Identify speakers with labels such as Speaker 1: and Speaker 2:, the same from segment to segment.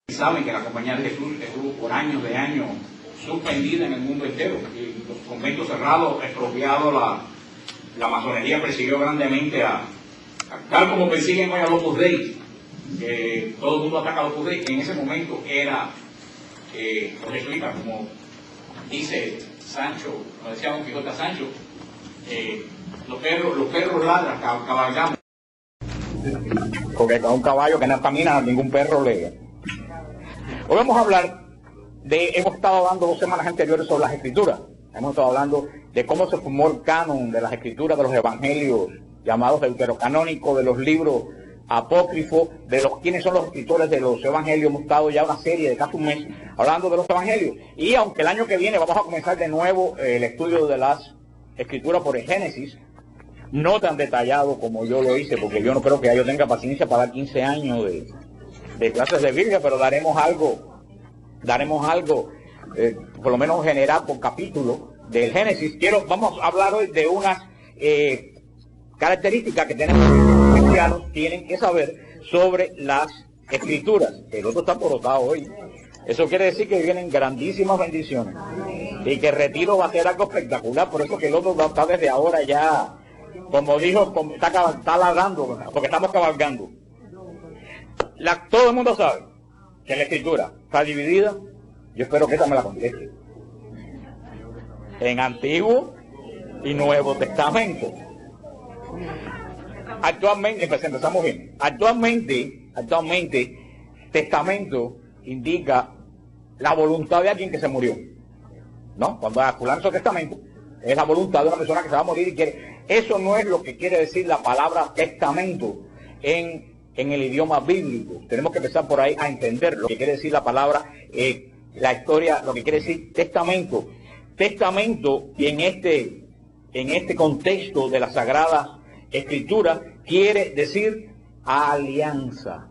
Speaker 1: Saben que la Compañía de Jesús estuvo por años de años suspendida en el mundo entero. Y los conventos cerrados, expropiados, la masonería persiguió grandemente tal como persiguen hoy a los Opus Dei, que todo el mundo ataca a los Opus Dei. En ese momento era los jesuitas, como dice Sancho, como decía Don Quijote a Sancho, los perros ladran, cabalgamos.
Speaker 2: Porque con un caballo que no camina, ningún perro le... Hoy vamos a hablar hemos estado hablando 2 semanas anteriores sobre las escrituras. Hemos estado hablando de cómo se formó el canon de las escrituras, de los evangelios llamados deuterocanónicos, de los libros apócrifos, de quiénes son los escritores de los evangelios. Hemos estado ya una serie de casi un mes hablando de los evangelios. Y aunque el año que viene vamos a comenzar de nuevo el estudio de las escrituras por el Génesis, no tan detallado como yo lo hice, porque yo no creo que yo tenga paciencia para dar 15 años de clases de Biblia, pero daremos algo, por lo menos general por capítulo del Génesis. Vamos a hablar hoy de unas características que tenemos los cristianos tienen que saber sobre las escrituras. El otro está porotado hoy. Eso quiere decir que vienen grandísimas bendiciones y que el retiro va a ser algo espectacular. Por eso que el otro está desde ahora ya, como dijo, está ladrando, porque estamos cabalgando. Todo el mundo sabe que la escritura está dividida. Yo espero que esta me la conteste en Antiguo y Nuevo Testamento. Actualmente, empezamos bien. Actualmente, testamento indica la voluntad de alguien que se murió, ¿no? Cuando fulano hizo testamento, es la voluntad de una persona que se va a morir y quiere. Eso no es lo que quiere decir la palabra testamento en el idioma bíblico. Tenemos que empezar por ahí a entender lo que quiere decir la palabra, la historia, lo que quiere decir testamento. Testamento, y en este contexto de la Sagrada Escritura, quiere decir alianza,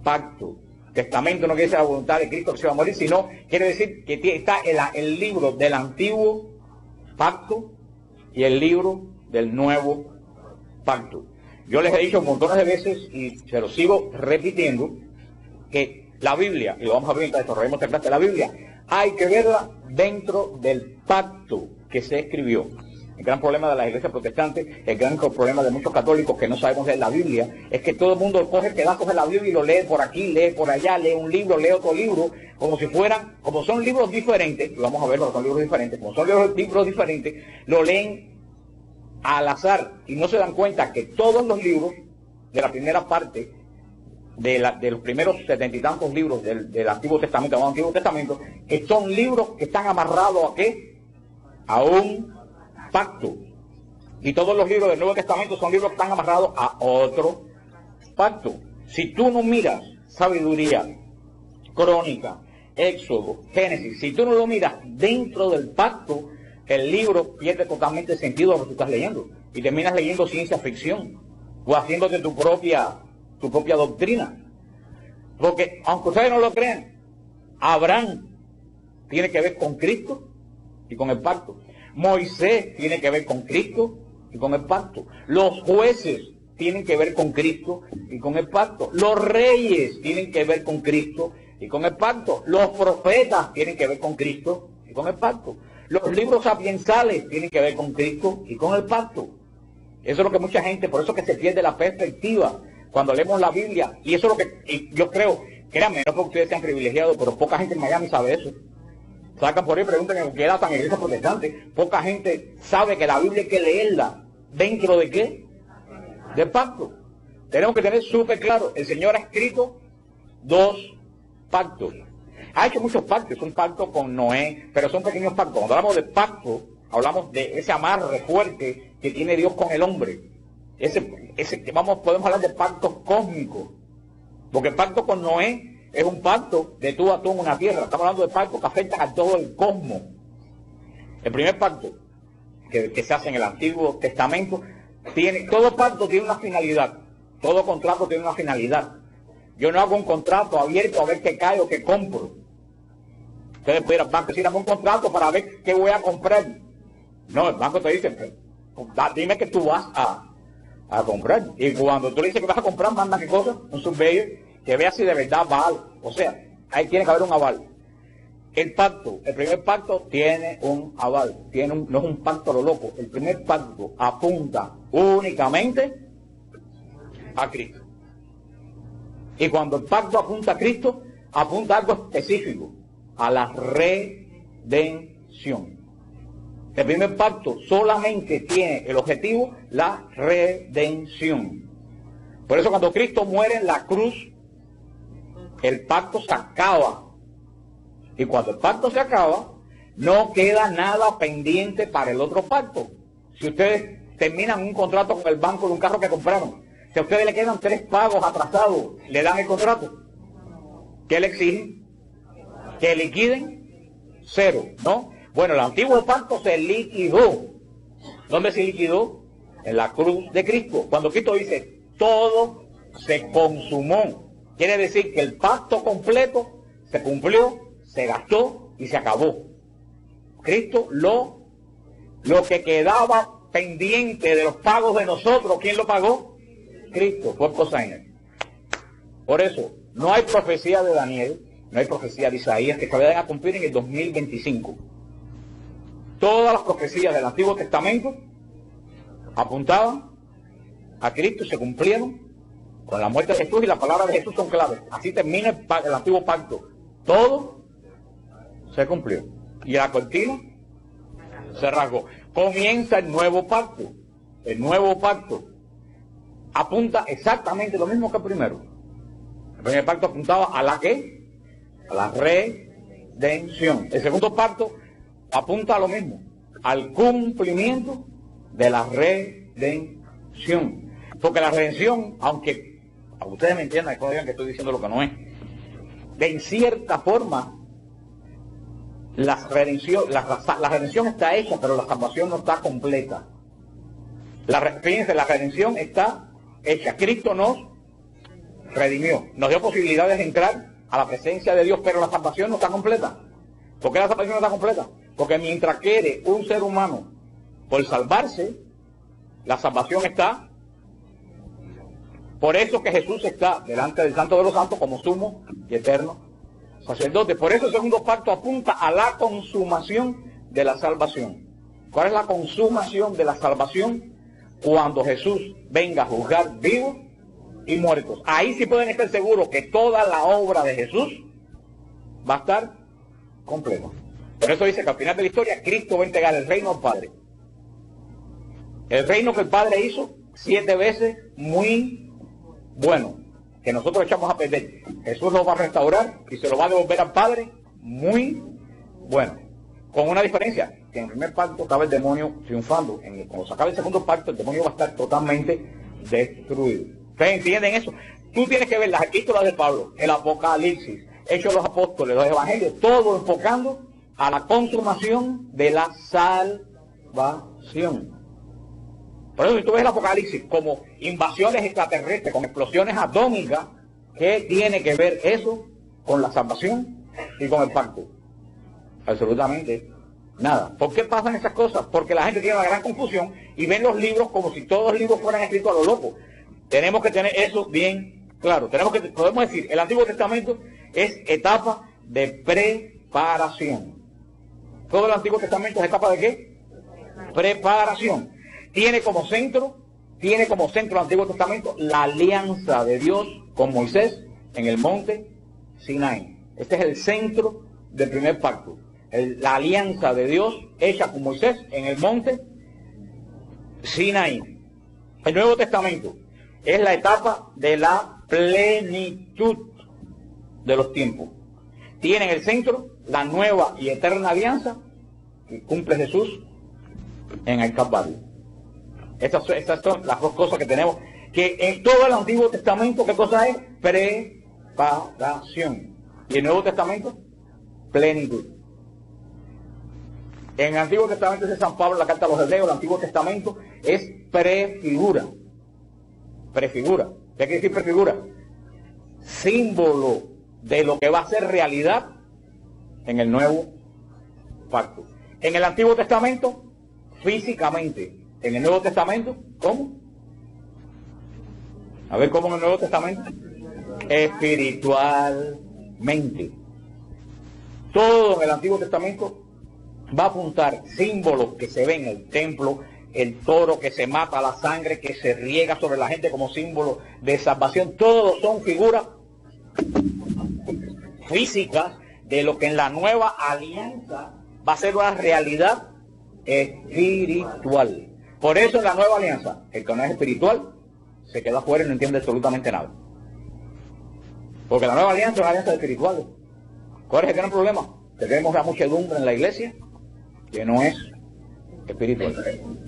Speaker 2: pacto. Testamento no quiere decir la voluntad de Cristo que se va a morir, sino quiere decir que está el libro del antiguo pacto y el libro del nuevo pacto. Yo les he dicho montones de veces, y se lo sigo repitiendo, que la Biblia, y lo vamos a ver mientras desarrollemos esta clase, la Biblia hay que verla dentro del pacto que se escribió. El gran problema de las iglesias protestantes, el gran problema de muchos católicos que no sabemos leer la Biblia, es que todo el mundo coge pedazos de la Biblia y lo lee por aquí, lee por allá, lee un libro, lee otro libro, como son libros diferentes, y vamos a ver lo son libros diferentes, como son libros diferentes, lo leen al azar y no se dan cuenta que todos los libros de la primera parte de los primeros 70 y tantos libros del Antiguo Testamento, que son libros que están amarrados ¿a qué? A un pacto. Y todos los libros del Nuevo Testamento son libros que están amarrados a otro pacto. Si tú no miras Sabiduría, Crónica, Éxodo, Génesis, si tú no lo miras dentro del pacto, el libro pierde totalmente el sentido de lo que tú estás leyendo y terminas leyendo ciencia ficción o haciéndote tu propia doctrina. Porque, aunque ustedes no lo crean, Abraham tiene que ver con Cristo y con el pacto. Moisés tiene que ver con Cristo y con el pacto. Los jueces tienen que ver con Cristo y con el pacto. Los reyes tienen que ver con Cristo y con el pacto. Los profetas tienen que ver con Cristo y con el pacto. Los libros sapiensales tienen que ver con Cristo y con el pacto. Eso es lo que mucha gente, por eso que se pierde la perspectiva cuando leemos la Biblia. Y eso es lo que yo creo, créanme, no porque ustedes sean privilegiados, pero poca gente en Miami sabe eso. Sacan por ahí, preguntan en qué edad tan iglesia protestante. Poca gente sabe que la Biblia hay que leerla. ¿Dentro de qué? Del pacto. Tenemos que tener súper claro, el Señor ha escrito 2 pactos. Ha hecho muchos pactos, un pacto con Noé, pero son pequeños pactos. Cuando hablamos de pacto, hablamos de ese amarre fuerte que tiene Dios con el hombre. Podemos hablar de pactos cósmicos, porque el pacto con Noé es un pacto de tú a tú en una tierra. Estamos hablando de pactos que afectan a todo el cosmos. El primer pacto que se hace en el Antiguo Testamento, todo pacto tiene una finalidad, todo contrato tiene una finalidad. Yo no hago un contrato abierto a ver qué cae o qué compro. Ustedes pueden ir al banco y decir, un contrato para ver qué voy a comprar. No, el banco te dice, dime que tú vas a comprar. Y cuando tú le dices que vas a comprar, manda qué cosa, un surveyor, que vea si de verdad vale. O sea, ahí tiene que haber un aval. El pacto, el primer pacto tiene un aval, no es un pacto a lo loco. El primer pacto apunta únicamente a Cristo. Y cuando el pacto apunta a Cristo, apunta a algo específico, a la redención. El primer pacto solamente tiene el objetivo, la redención. Por eso cuando Cristo muere en la cruz, el pacto se acaba. Y cuando el pacto se acaba, no queda nada pendiente para el otro pacto. Si ustedes terminan un contrato con el banco de un carro que compraron, si a ustedes le quedan 3 pagos atrasados, ¿le dan el contrato? ¿Qué le exigen? ¿Que liquiden? 0, ¿no? Bueno, el antiguo pacto se liquidó. ¿Dónde se liquidó? En la cruz de Cristo. Cuando Cristo dice, todo se consumó, quiere decir que el pacto completo se cumplió, se gastó y se acabó. Cristo lo que quedaba pendiente de los pagos de nosotros, ¿quién lo pagó? Cristo, por cosainer. Por eso, no hay profecía de Daniel, no hay profecía de Isaías que se vayan a cumplir en el 2025. Todas las profecías del Antiguo Testamento apuntaban a Cristo y se cumplieron con la muerte de Jesús, y las palabras de Jesús son claves. Así termina el Antiguo Pacto. Todo se cumplió. Y la cortina se rasgó. Comienza el nuevo pacto. El nuevo pacto apunta exactamente lo mismo que el primero. El primer pacto apuntaba a la ¿qué? A la redención. El segundo pacto apunta a lo mismo, al cumplimiento de la redención. Porque la redención, aunque a ustedes me entiendan, no digan que estoy diciendo lo que no es, de en cierta forma la redención está hecha, pero la salvación no está completa. Fíjense, la redención está hecha. Cristo nos redimió, nos dio posibilidades de entrar a la presencia de Dios, pero la salvación no está completa. ¿Por qué la salvación no está completa? Porque mientras quiere un ser humano por salvarse, la salvación está. Por eso que Jesús está delante del Santo de los Santos como sumo y eterno sacerdote. Por eso el segundo pacto apunta a la consumación de la salvación. ¿Cuál es la consumación de la salvación? Cuando Jesús venga a juzgar vivos y muertos. Ahí sí pueden estar seguros que toda la obra de Jesús va a estar completa. Por eso dice que al final de la historia Cristo va a entregar el reino al Padre. El reino que el Padre hizo 7 veces muy bueno, que nosotros echamos a perder. Jesús lo va a restaurar y se lo va a devolver al Padre muy bueno. Con una diferencia, que en el primer pacto estaba el demonio triunfando. Cuando se acabe el segundo pacto, el demonio va a estar totalmente destruido. ¿Ustedes entienden eso? Tú tienes que ver las epístolas de Pablo, el Apocalipsis, Hechos de los Apóstoles, los Evangelios, todo enfocando a la consumación de la salvación. Por eso si tú ves el Apocalipsis como invasiones extraterrestres, con explosiones atómicas, ¿qué tiene que ver eso con la salvación y con el pacto? Absolutamente nada. ¿Por qué pasan esas cosas? Porque la gente tiene una gran confusión y ven los libros como si todos los libros fueran escritos a lo loco. Tenemos que tener eso bien claro. Podemos decir, el Antiguo Testamento es etapa de preparación. Todo el Antiguo Testamento es etapa de ¿qué? Preparación. Tiene como centro el Antiguo Testamento la alianza de Dios con Moisés en el monte Sinaí. Este es el centro del primer pacto. La alianza de Dios hecha con Moisés en el monte Sinaí. El Nuevo Testamento es la etapa de la plenitud de los tiempos. Tiene en el centro la nueva y eterna alianza que cumple Jesús en el Calvario. Estas son las dos cosas que tenemos. Que en todo el Antiguo Testamento, ¿qué cosa es? Preparación. Y el Nuevo Testamento, plenitud. En el Antiguo Testamento es San Pablo, la carta a los Hebreos, el Antiguo Testamento es prefigura. Prefigura. ¿Qué quiere decir prefigura? Símbolo de lo que va a ser realidad en el Nuevo Pacto. En el Antiguo Testamento, físicamente. En el Nuevo Testamento, ¿cómo? A ver, ¿cómo en el Nuevo Testamento? espiritualmente. Todo en el Antiguo Testamento va a apuntar símbolos que se ven en el templo, el toro que se mata, la sangre que se riega sobre la gente como símbolo de salvación. Todos son figuras físicas de lo que en la nueva alianza va a ser una realidad espiritual. Por eso en la nueva alianza, el que no es espiritual se queda fuera y no entiende absolutamente nada. Porque la nueva alianza es una alianza espiritual. ¿Cuál es el gran problema? Que tenemos una muchedumbre en la iglesia que no es espiritual.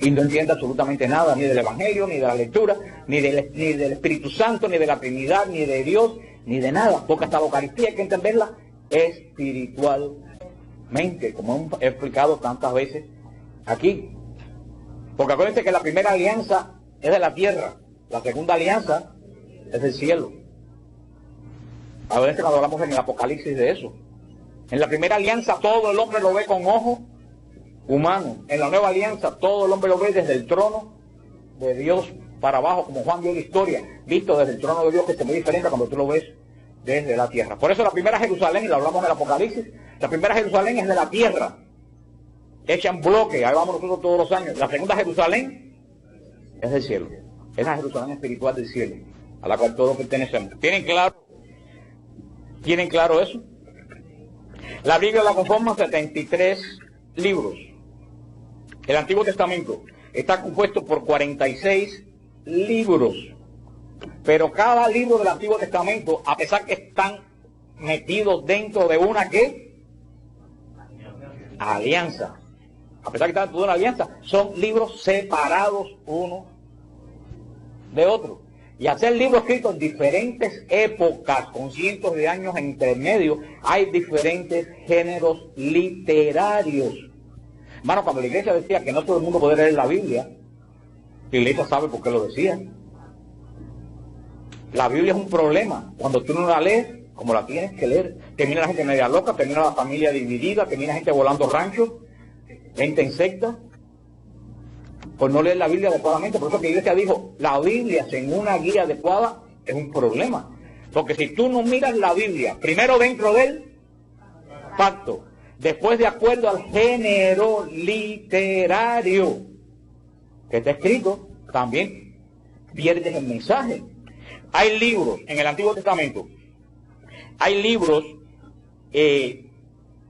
Speaker 2: Y no entiende absolutamente nada, ni del Evangelio, ni de la lectura, ni del Espíritu Santo, ni de la Trinidad, ni de Dios, ni de nada. Porque hasta la Eucaristía hay que entenderla espiritualmente, como he explicado tantas veces aquí. Porque acuérdense que la primera alianza es de la tierra, la segunda alianza es del cielo. A veces cuando hablamos en el Apocalipsis de eso. En la primera alianza todo el hombre lo ve con ojo humano. En la nueva alianza todo el hombre lo ve desde el trono de Dios para abajo, como Juan vio la historia, visto desde el trono de Dios, que es muy diferente cuando tú lo ves desde la tierra. Por eso la primera Jerusalén, y lo hablamos en el Apocalipsis, la primera Jerusalén es de la tierra, hecha en bloque, ahí vamos nosotros todos los años. La segunda Jerusalén es del cielo, es la Jerusalén espiritual del cielo, a la cual todos pertenecemos. ¿Tienen claro eso? La Biblia la conforman 73 libros. El Antiguo Testamento está compuesto por 46 libros. Pero cada libro del Antiguo Testamento, a pesar que están metidos dentro de una ¿qué? Alianza. A pesar que están dentro de una alianza, son libros separados uno de otro. Y hacer libros escritos en diferentes épocas, con cientos de años entre medio, hay diferentes géneros literarios. Hermano, cuando la iglesia decía que no todo el mundo puede leer la Biblia, la iglesia sabe por qué lo decía. La Biblia es un problema. Cuando tú no la lees, como la tienes que leer, termina la gente media loca, termina la familia dividida, termina gente volando ranchos, gente en secta, por no leer la Biblia adecuadamente. Por eso que la iglesia dijo, la Biblia sin una guía adecuada es un problema. Porque si tú no miras la Biblia, primero dentro del pacto, después de acuerdo al género literario que está escrito, también pierdes el mensaje. Hay libros en el Antiguo Testamento, hay libros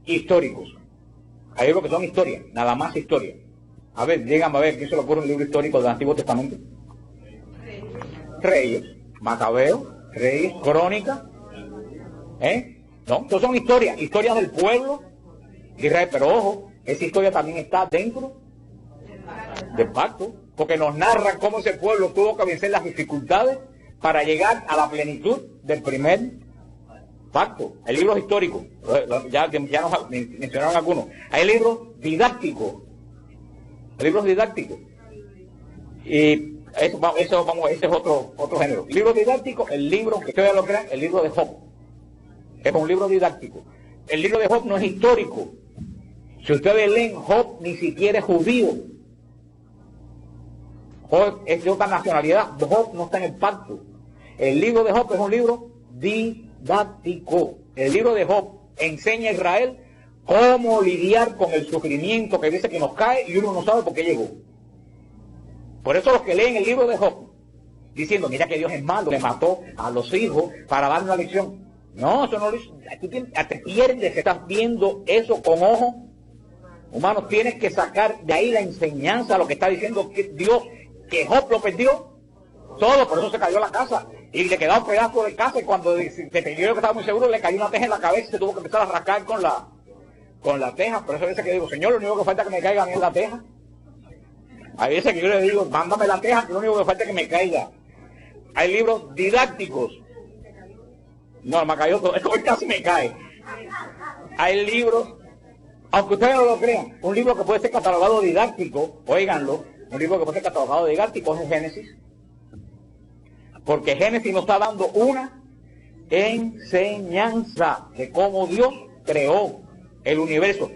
Speaker 2: históricos, hay libros que son historia, nada más historia. A ver, díganme a ver, ¿quién se le ocurre un libro histórico del Antiguo Testamento? Reyes, Macabeos, Reyes, Crónicas, ¿no? Entonces son historias del pueblo de Israel, pero ojo, esa historia también está dentro del pacto, porque nos narran cómo ese pueblo tuvo que vencer las dificultades para llegar a la plenitud del primer pacto. Hay libros históricos, ya nos mencionaron algunos. Hay libros didácticos. Y ese es otro género. Libro didáctico, el libro, que ustedes lo crean, el libro de Job. Es un libro didáctico. El libro de Job no es histórico. Si ustedes leen, Job ni siquiera es judío. Job es de otra nacionalidad. Job no está en el pacto. El libro de Job es un libro didáctico. El libro de Job enseña a Israel cómo lidiar con el sufrimiento que dice que nos cae y uno no sabe por qué llegó. Por eso los que leen el libro de Job, diciendo, mira que Dios es malo, le mató a los hijos para dar una lección. No, eso no lo hizo. Tú te pierdes que estás viendo eso con ojos humanos. Tienes que sacar de ahí la enseñanza, lo que está diciendo que Dios, que Job lo perdió todo, por eso se cayó la casa. Y le quedaba un pedazo de casa y cuando se perdió, que estaba muy seguro, le cayó una teja en la cabeza y se tuvo que empezar a rascar con la teja. Por eso a veces que digo, Señor, lo único que falta es que me caiga a mí es la teja. Hay veces que yo le digo, mándame la teja, que lo único que falta es que me caiga. Hay libros didácticos. No, me cayó todo, hoy casi me cae. Hay libros, aunque ustedes no lo crean, un libro que puede ser catalogado didáctico, óiganlo, un libro que puede ser catalogado didáctico es Génesis. Porque Génesis nos está dando una enseñanza de cómo Dios creó el universo.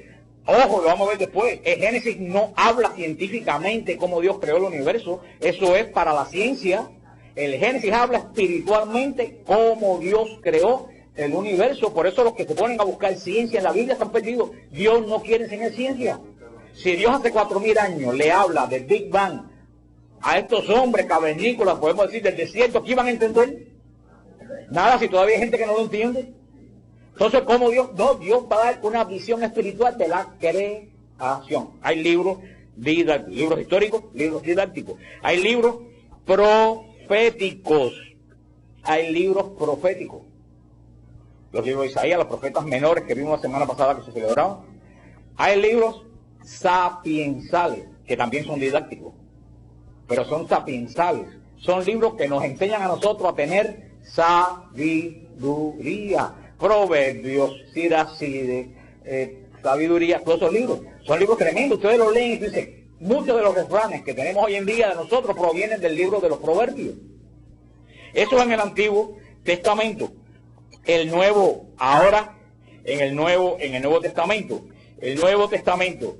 Speaker 2: Ojo, lo vamos a ver después. El Génesis no habla científicamente cómo Dios creó el universo. Eso es para la ciencia El Génesis habla espiritualmente cómo Dios creó el universo. Por eso los que se ponen a buscar ciencia en la Biblia están perdidos. Dios no quiere enseñar ciencia. Si Dios hace 4000 años le habla del Big Bang a estos hombres cavernícolas, podemos decir, del desierto, ¿qué iban a entender? Nada, si todavía hay gente que no lo entiende. Entonces, ¿cómo Dios? No, Dios va a dar una visión espiritual de la creación. Hay libros didácticos, libros históricos, libros didácticos. Hay libros proféticos. Hay libros proféticos. Los libros de Isaías, los profetas menores que vimos la semana pasada que se celebraban. Hay libros sapiensales, que también son didácticos, pero son sapiensales. Son libros que nos enseñan a nosotros a tener sabiduría. Proverbios, Siracide, sabiduría, todos esos libros. Son libros tremendos. Ustedes los leen y dicen, muchos de los refranes que tenemos hoy en día de nosotros provienen del libro de los Proverbios. Eso es en el Antiguo Testamento. El Nuevo, ahora, en el Nuevo Testamento. El Nuevo Testamento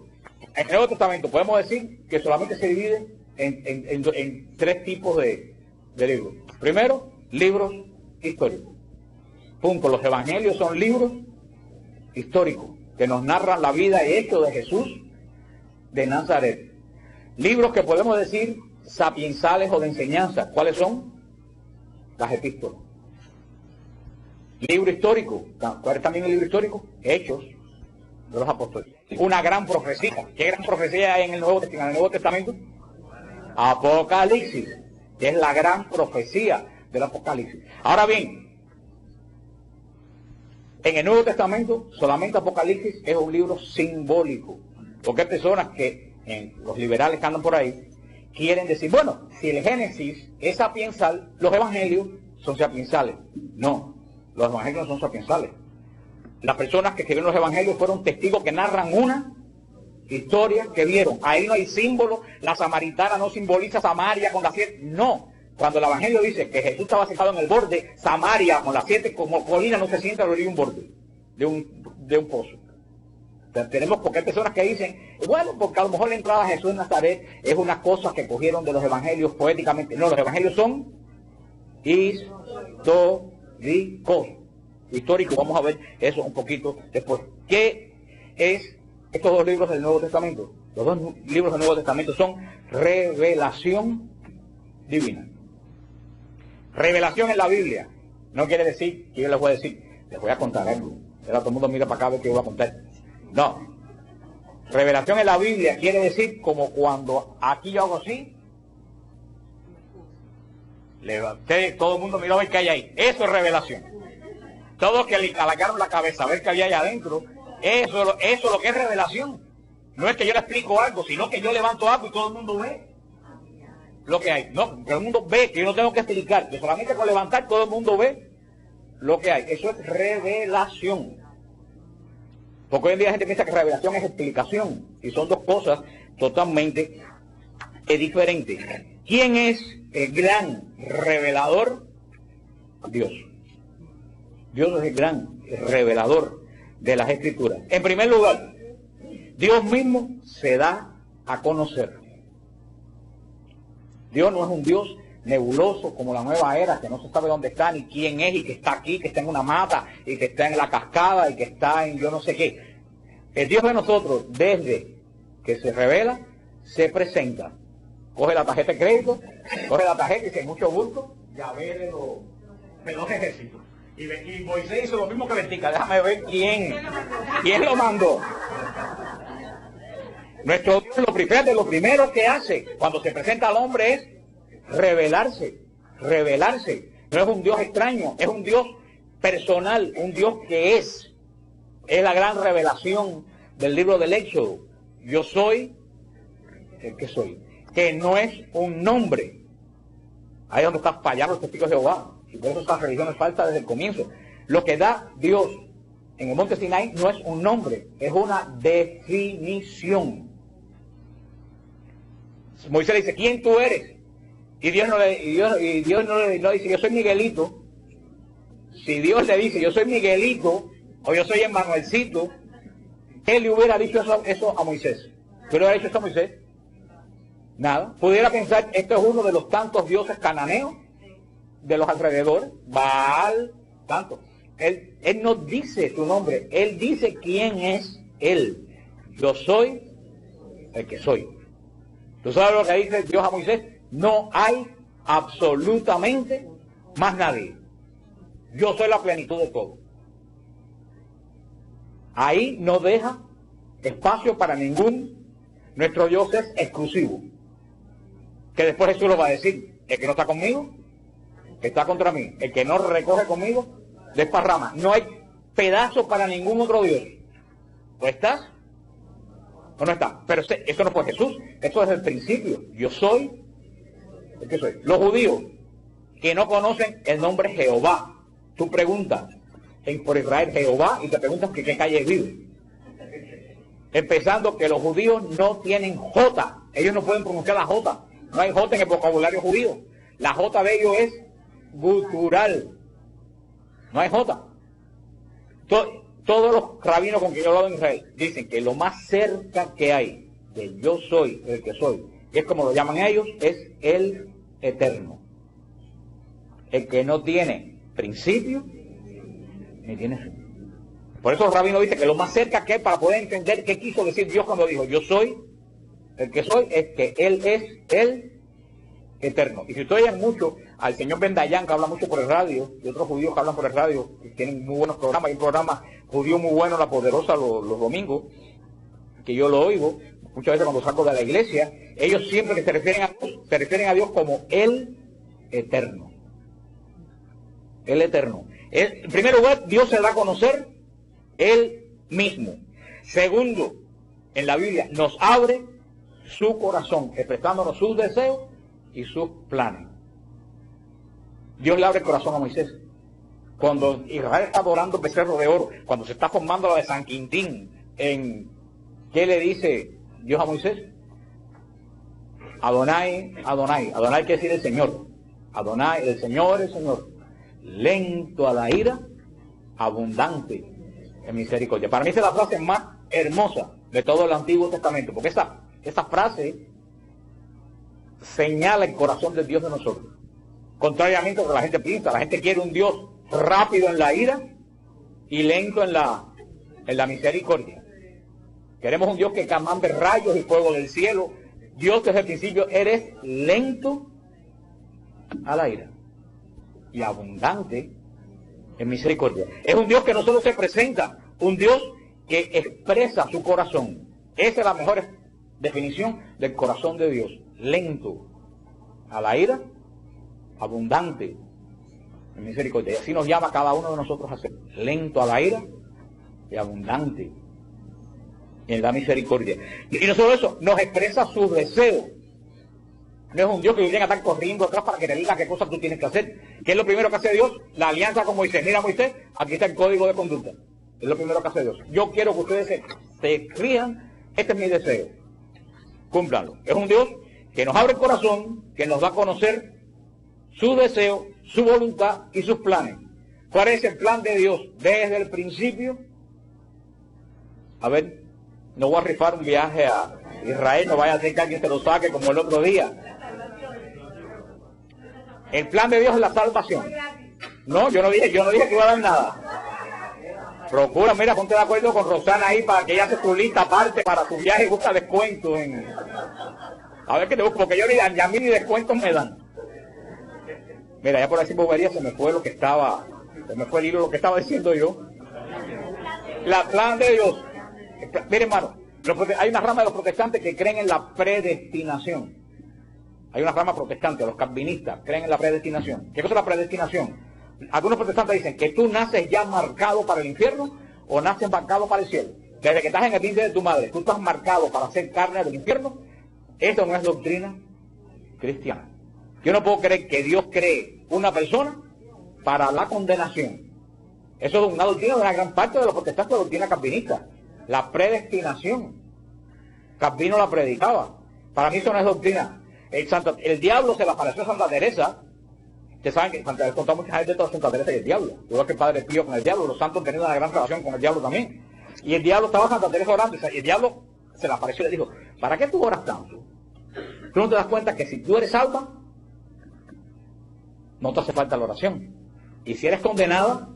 Speaker 2: podemos decir que solamente se divide en tres tipos de libros. Primero, libros históricos. Punto. Los evangelios son libros históricos que nos narran la vida y hechos de Jesús de Nazaret. Libros que podemos decir sapiensales o de enseñanza. ¿Cuáles son? Las epístolas. Libro histórico. ¿Cuál es también el libro histórico? Hechos de los apóstoles. Una gran profecía. ¿Qué gran profecía hay en el Nuevo Testamento? Apocalipsis, que es la gran profecía del Apocalipsis. Ahora bien, en el Nuevo Testamento solamente Apocalipsis es un libro simbólico, porque hay personas que, los liberales que andan por ahí, quieren decir, bueno, si el Génesis es sapiensal, los evangelios son sapiensales. No, los evangelios no son sapiensales. Las personas que escribieron los evangelios fueron testigos que narran una historia que vieron. Ahí no hay símbolo. La samaritana no simboliza Samaria con las 7. No. Cuando el evangelio dice que Jesús estaba sentado en el borde, Samaria con las 7 como colina no se sienta a abrir un borde de un pozo. Entonces, tenemos, porque hay personas que dicen, bueno, porque a lo mejor la entrada a Jesús en Nazaret es una cosa que cogieron de los evangelios poéticamente. No, los evangelios son históricos. Vamos a ver eso un poquito después. ¿Qué es estos dos libros del Nuevo Testamento? Los dos libros del Nuevo Testamento son revelación divina. Revelación en la Biblia no quiere decir que yo les voy a decir, les voy a contar algo. Ahora todo el mundo mira para acá a ver qué voy a contar. No. Revelación en la Biblia quiere decir como cuando aquí yo hago así, todo el mundo mira a ver qué hay ahí. Eso es revelación. Todos que le calacaron la cabeza a ver qué había ahí adentro, eso es lo que es revelación. No es que yo le explico algo, sino que yo levanto algo y todo el mundo ve lo que hay. No, todo el mundo ve, que yo no tengo que explicar, que solamente con levantar todo el mundo ve lo que hay. Eso es revelación. Porque hoy en día la gente piensa que revelación es explicación, y son dos cosas totalmente diferentes. ¿Quién es el gran revelador? Dios. Dios es el gran revelador de las Escrituras. En primer lugar, Dios mismo se da a conocer. Dios no es un Dios nebuloso como la nueva era, que no se sabe dónde está, ni quién es, y que está aquí, que está en una mata, y que está en la cascada, y que está en yo no sé qué. El Dios de nosotros, desde que se revela, se presenta. Coge la tarjeta de crédito, coge la tarjeta y dice, mucho gusto, ya ve de los ejércitos. Y Moisés hizo lo mismo que Vertica. Déjame ver quién lo mandó. Nuestro Dios, lo primero que hace cuando se presenta al hombre es revelarse. No es un Dios extraño, es un Dios personal, un Dios que es la gran revelación del libro del Éxodo. Yo soy el que soy, que no es un nombre. Ahí es donde están fallando los testigos de Jehová. Y por eso esta religión es falsa desde el comienzo. Lo que da Dios en el monte Sinai no es un nombre, es una definición. Moisés le dice, ¿quién tú eres? Y Dios no le dice, yo soy Miguelito. Si Dios le dice, yo soy Miguelito, o yo soy Emmanuelcito, él le hubiera dicho eso a Moisés. ¿Qué le hubiera dicho eso a Moisés? Nada. Pudiera pensar, esto es uno de los tantos dioses cananeos de los alrededores, Baal, tanto. Él no dice su nombre, él dice quién es él. Yo soy el que soy. ¿Tú sabes lo que dice Dios a Moisés? No hay absolutamente más nadie. Yo soy la plenitud de todo. Ahí no deja espacio para ningún. Nuestro Dios es exclusivo. Que después Jesús lo va a decir. El que no está conmigo, está contra mí. El que no recoge conmigo, desparrama. No hay pedazo para ningún otro Dios. ¿O estás o no estás? Pero eso no fue Jesús. Eso es el principio. Yo soy el que soy. Los judíos que no conocen el nombre Jehová. Tú preguntas por Israel Jehová y te preguntas que qué calle vive. Empezando que los judíos no tienen J. Ellos no pueden pronunciar la J. No hay J en el vocabulario judío. La J de ellos es gutural. No hay J. Todos los rabinos con que yo he hablado en Israel dicen que lo más cerca que hay de yo soy el que soy, que es como lo llaman ellos, es el eterno. El que no tiene principio ni tiene fin. Por eso los rabinos dicen que lo más cerca que hay para poder entender qué quiso decir Dios cuando dijo yo soy el que soy, es que Él es el eterno. Y si ustedes oyen mucho al señor Ben Dayan, que habla mucho por el radio, y otros judíos que hablan por el radio, que tienen muy buenos programas, hay un programa judío muy bueno, La Poderosa, los domingos, que yo lo oigo, muchas veces cuando salgo de la iglesia, ellos siempre que se refieren a Dios como el eterno. El eterno. En primer lugar, Dios se da a conocer Él mismo. Segundo, en la Biblia nos abre su corazón, expresándonos sus deseos y sus planes. Dios le abre el corazón a Moisés. Cuando Israel está adorando becerro de oro, cuando se está formando la de San Quintín, ¿qué le dice Dios a Moisés? Adonai, Adonai. Adonai quiere decir el Señor. Adonai, el Señor. Lento a la ira, abundante en misericordia. Para mí esa es la frase más hermosa de todo el Antiguo Testamento, porque esa frase señala el corazón de Dios de nosotros. Contrariamente a lo que la gente piensa, la gente quiere un Dios rápido en la ira y lento en la misericordia. Queremos un Dios que mande rayos y fuego del cielo. Dios desde el principio eres lento a la ira y abundante en misericordia. Es un Dios que no solo se presenta, un Dios que expresa su corazón. Esa es la mejor definición del corazón de Dios. Lento a la ira, abundante en misericordia. Y así nos llama cada uno de nosotros a ser lento a la ira y abundante en la misericordia. Y no solo eso, nos expresa sus deseos. No es un Dios que viene a estar corriendo atrás para que te diga qué cosas tú tienes que hacer. ¿Qué es lo primero que hace Dios? La alianza con Moisés. Mira, Moisés, aquí está el código de conducta. Es lo primero que hace Dios. Yo quiero que ustedes se rían. Este es mi deseo. Cúmplanlo. Es un Dios que nos abre el corazón, que nos da a conocer su deseo, su voluntad y sus planes. ¿Cuál es el plan de Dios desde el principio? A ver, no voy a rifar un viaje a Israel, no vaya a ser que alguien se lo saque como el otro día. El plan de Dios es la salvación. No, yo no dije que iba a dar nada. Procura, mira, ponte de acuerdo con Rosana ahí para que ella hace su lista aparte para tu viaje y busca descuentos a ver qué te busco, porque a mí ni descuentos me dan. Mira, ya por decir bobería se me fue el hilo lo que estaba diciendo yo. La plan de Dios. Mire, hermano, hay una rama de los protestantes que creen en la predestinación. Hay una rama protestante, los calvinistas creen en la predestinación. ¿Qué cosa es la predestinación? Algunos protestantes dicen que tú naces ya marcado para el infierno o naces marcado para el cielo. Desde que estás en el vientre de tu madre, tú estás marcado para ser carne del infierno. Esto no es doctrina cristiana. Yo no puedo creer que Dios cree una persona para la condenación. Eso es una doctrina de una gran parte de los protestantes, de doctrina calvinista. La predestinación. Calvino la predicaba. Para mí eso no es doctrina. El diablo se le apareció a Santa Teresa. Ustedes saben que Santa Teresa contó mucha gente de toda Santa Teresa y el diablo. Igual que el Padre Pío con el diablo. Los santos tenían una gran relación con el diablo también. Y el diablo estaba Santa Teresa orando. Y el diablo se le apareció y le dijo, ¿para qué tú oras tanto? Tú no te das cuenta que si tú eres salva, no te hace falta la oración. Y si eres condenada,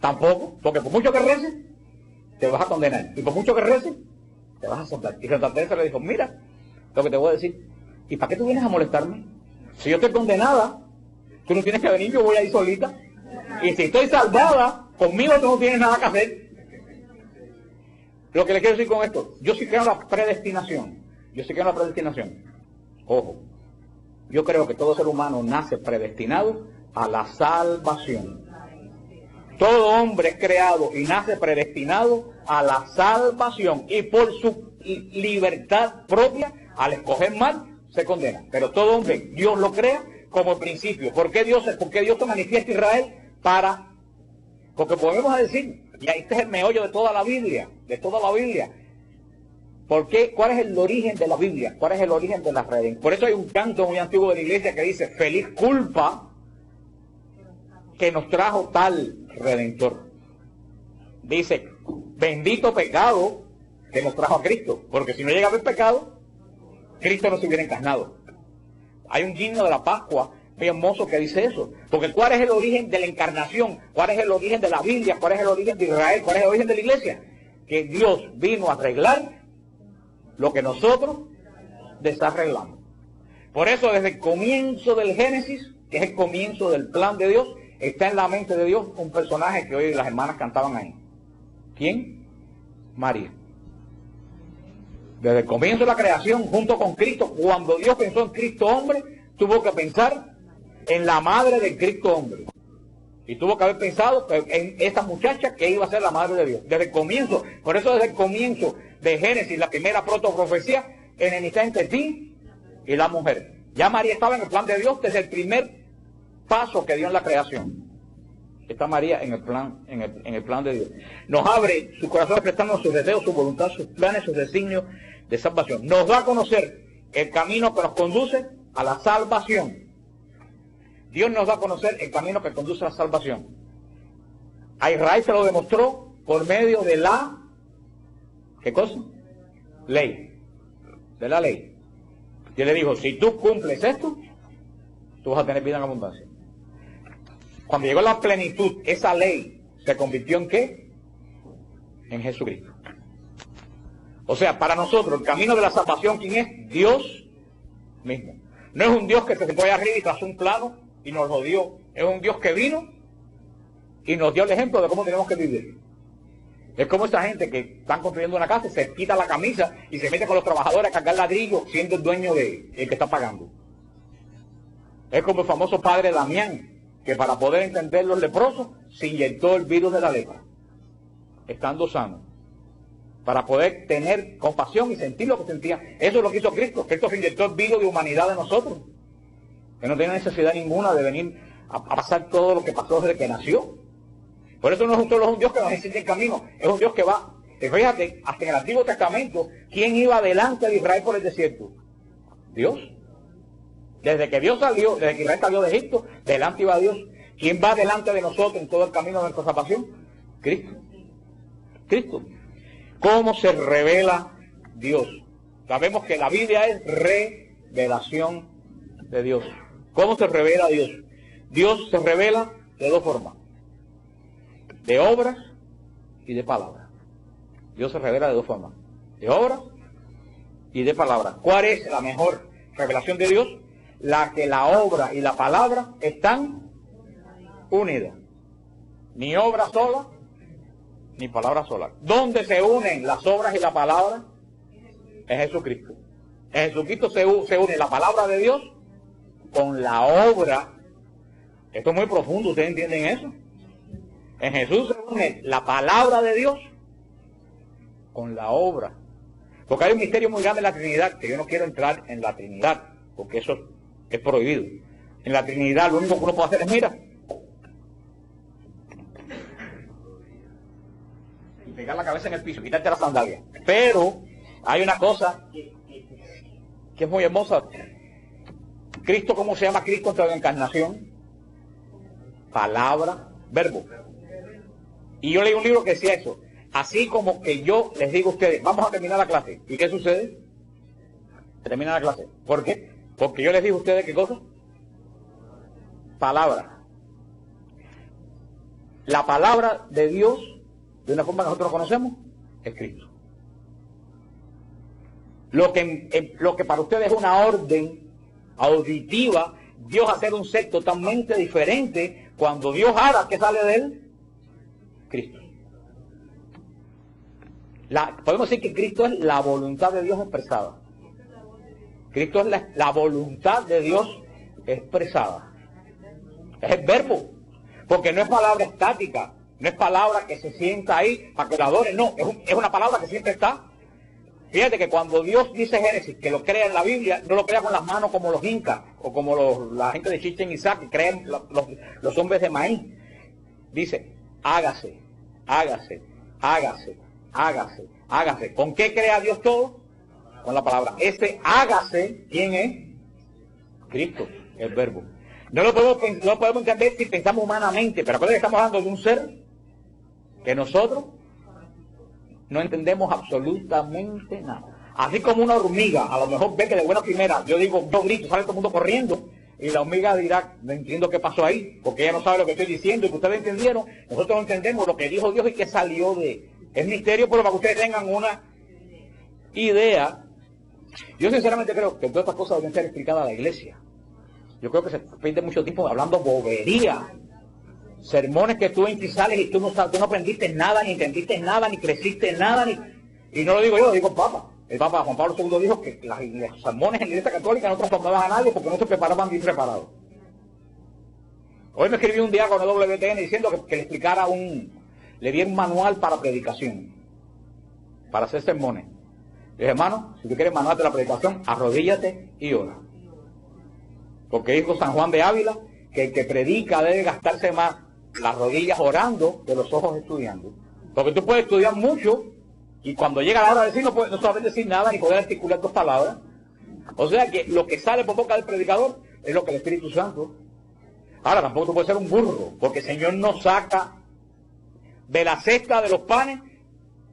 Speaker 2: tampoco, porque por mucho que reces, te vas a condenar. Y por mucho que reces, te vas a saltar. Y Santa Teresa le dijo, mira lo que te voy a decir. ¿Y para qué tú vienes a molestarme? Si yo estoy condenada, tú no tienes que venir, yo voy a ir solita. Y si estoy salvada, conmigo tú no tienes nada que hacer. Lo que le quiero decir con esto, yo sí creo en la predestinación. Ojo, yo creo que todo ser humano nace predestinado a la salvación. Todo hombre es creado y nace predestinado a la salvación. Y por su libertad propia, al escoger mal, se condena. Pero todo hombre, Dios lo crea como principio. ¿Por qué Dios se manifiesta a Israel? Porque podemos decir, y este es el meollo de toda la Biblia, ¿cuál es el origen de la Biblia? ¿Cuál es el origen de la redención? Por eso hay un canto muy antiguo de la iglesia que dice, feliz culpa que nos trajo tal Redentor. Dice, bendito pecado que nos trajo a Cristo, porque si no llegaba el pecado, Cristo no se hubiera encarnado. Hay un himno de la Pascua muy hermoso que dice eso, porque ¿cuál es el origen de la encarnación? ¿Cuál es el origen de la Biblia? ¿Cuál es el origen de Israel? ¿Cuál es el origen de la iglesia? Que Dios vino a arreglar lo que nosotros desarreglamos. Por eso desde el comienzo del Génesis, que es el comienzo del plan de Dios, está en la mente de Dios un personaje que hoy las hermanas cantaban ahí. ¿Quién? María. Desde el comienzo de la creación, junto con Cristo, cuando Dios pensó en Cristo hombre, tuvo que pensar en la madre de Cristo hombre. Y tuvo que haber pensado en esta muchacha que iba a ser la madre de Dios. Desde el comienzo, por eso desde el comienzo de Génesis, la primera protoprofecía, enemistad entre ti y la mujer. Ya María estaba en el plan de Dios desde el primer paso que dio en la creación. Está María en el plan de Dios. Nos abre su corazón prestándonos sus deseos, su voluntad, sus planes, sus designios de salvación. Nos da a conocer el camino que nos conduce a la salvación. Dios nos da a conocer el camino que conduce a la salvación. A Israel se lo demostró por medio de la... ¿Qué cosa? Ley. De la ley. Dios le dijo, si tú cumples esto, tú vas a tener vida en abundancia. Cuando llegó la plenitud, esa ley se convirtió en ¿qué? En Jesucristo. O sea, para nosotros, el camino de la salvación, ¿quién es? Dios mismo. No es un Dios que se fue allá arriba y trazó un plano y nos lo dio. Es un Dios que vino y nos dio el ejemplo de cómo tenemos que vivir. Es como esa gente que están construyendo una casa y se quita la camisa y se mete con los trabajadores a cargar ladrillo siendo el dueño de el que está pagando. Es como el famoso padre Damián, que para poder entender los leprosos se inyectó el virus de la lepra, estando sano, para poder tener compasión y sentir lo que sentía. Eso es lo que hizo Cristo. Cristo se inyectó el virus de humanidad de nosotros, que no tiene necesidad ninguna de venir a pasar todo lo que pasó desde que nació. Por eso no es solo un Dios que nos enseña el camino, es un Dios que va. Fíjate, hasta en el Antiguo Testamento, ¿quién iba delante de Israel por el desierto? Dios. Desde que Dios salió, desde que Israel salió de Egipto, delante iba Dios. ¿Quién va delante de nosotros en todo el camino de nuestra salvación? Cristo. Cristo. ¿Cómo se revela Dios? Sabemos que la Biblia es revelación de Dios. ¿Cómo se revela Dios? Dios se revela de dos formas. De obras y de palabras. Dios se revela de dos formas. De obras y de palabras. ¿Cuál es la mejor revelación de Dios? La que la obra y la palabra están unidas. Ni obra sola, ni palabra sola. ¿Dónde se unen las obras y la palabra? En Jesucristo. En Jesucristo se une la palabra de Dios con la obra. Esto es muy profundo, ¿ustedes entienden eso? En Jesús se une la palabra de Dios con la obra. Porque hay un misterio muy grande en la Trinidad, que yo no quiero entrar en la Trinidad, porque eso es prohibido. En la Trinidad lo único que uno puede hacer es, mira, y pegar la cabeza en el piso, quitarte la sandalia. Pero hay una cosa que es muy hermosa. Cristo, ¿cómo se llama Cristo entre la encarnación? Palabra, verbo. Y yo leí un libro que decía eso. Así como que yo les digo a ustedes, vamos a terminar la clase. ¿Y qué sucede? Termina la clase. ¿Por qué? Porque yo les digo a ustedes, ¿qué cosa? palabra. La palabra de Dios, de una forma que nosotros lo conocemos, es Cristo. Lo que para ustedes es una orden auditiva, Dios hace un ser totalmente diferente. Cuando Dios habla, ¿qué sale de él? Cristo. Podemos decir que Cristo es la voluntad de Dios expresada. Cristo es la voluntad de Dios expresada. Es el verbo. Porque no es palabra estática, no es palabra que se sienta ahí para que la adore, no, es una palabra que siempre está. Fíjate que cuando Dios dice Génesis, que lo crea en la Biblia, no lo crea con las manos como los incas, o como la gente de Chichen Itzá, que creen los hombres de maíz. Dice, hágase, hágase, hágase, hágase, hágase. ¿Con qué crea Dios todo? Con la palabra. Ese hágase, ¿quién es? Cristo, el verbo. No lo podemos entender si pensamos humanamente, pero acuérdense que estamos hablando de un ser que nosotros no entendemos absolutamente nada. Así como una hormiga, a lo mejor ve que de buena primera, yo digo, yo grito, sale todo el mundo corriendo, y la hormiga dirá, no entiendo qué pasó ahí, porque ella no sabe lo que estoy diciendo, y que ustedes entendieron, nosotros no entendemos lo que dijo Dios y que salió de... Es misterio, pero para que ustedes tengan una idea. Yo sinceramente creo que todas estas cosas deben ser explicadas a la iglesia. Yo creo que se pierde mucho tiempo hablando bobería. Sermones que tú sales y tú no aprendiste nada, ni entendiste nada, ni creciste nada, y no lo digo yo, lo digo el Papa. El Papa Juan Pablo II dijo que los sermones en la Iglesia Católica no transformaban a nadie porque no se preparaban bien preparados. Hoy me escribió un diácono de WTN diciendo que le explicara le di un manual para predicación, para hacer sermones. Le dije, hermano, si tú quieres manual de la predicación, arrodíllate y ora. Porque dijo San Juan de Ávila que el que predica debe gastarse más las rodillas orando que los ojos estudiando. Porque tú puedes estudiar mucho y cuando llega la hora de decir no sabes decir nada ni poder articular tus palabras. O sea que lo que sale por boca del predicador es lo que el Espíritu Santo. Ahora tampoco tú puedes ser un burro, porque el Señor nos saca de la cesta de los panes,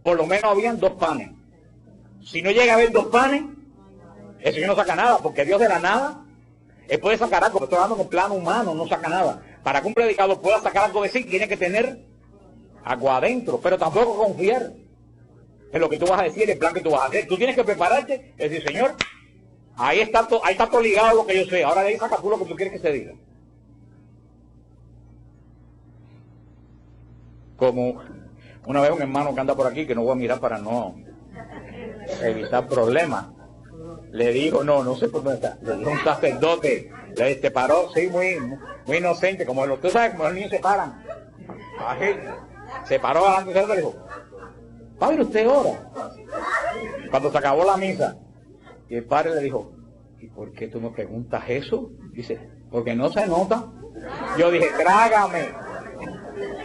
Speaker 2: por lo menos habían 2 panes. Si no llega a haber 2 panes, el Señor no saca nada, porque Dios de la nada, Él puede sacar algo, pero estoy hablando en el plano humano, no saca nada. Para que un predicador pueda sacar algo de sí, tiene que tener algo adentro, pero tampoco confiar en lo que tú vas a decir, el plan que tú vas a hacer. Tú tienes que prepararte, es decir, Señor, ahí está todo ligado a lo que yo sé, ahora de ahí saca tú lo que tú quieres que se diga. Como una vez un hermano que anda por aquí, que no voy a mirar para no evitar problemas, le dijo, no sé por dónde está, le dijo un sacerdote, le paró, sí, muy inocente, como tú sabes, como los niños se paran, se paró delante del sacerdote y dijo, padre, usted ora. Cuando se acabó la misa, y el padre le dijo, ¿y por qué tú me preguntas eso? Dice, porque no se nota. Yo dije, trágame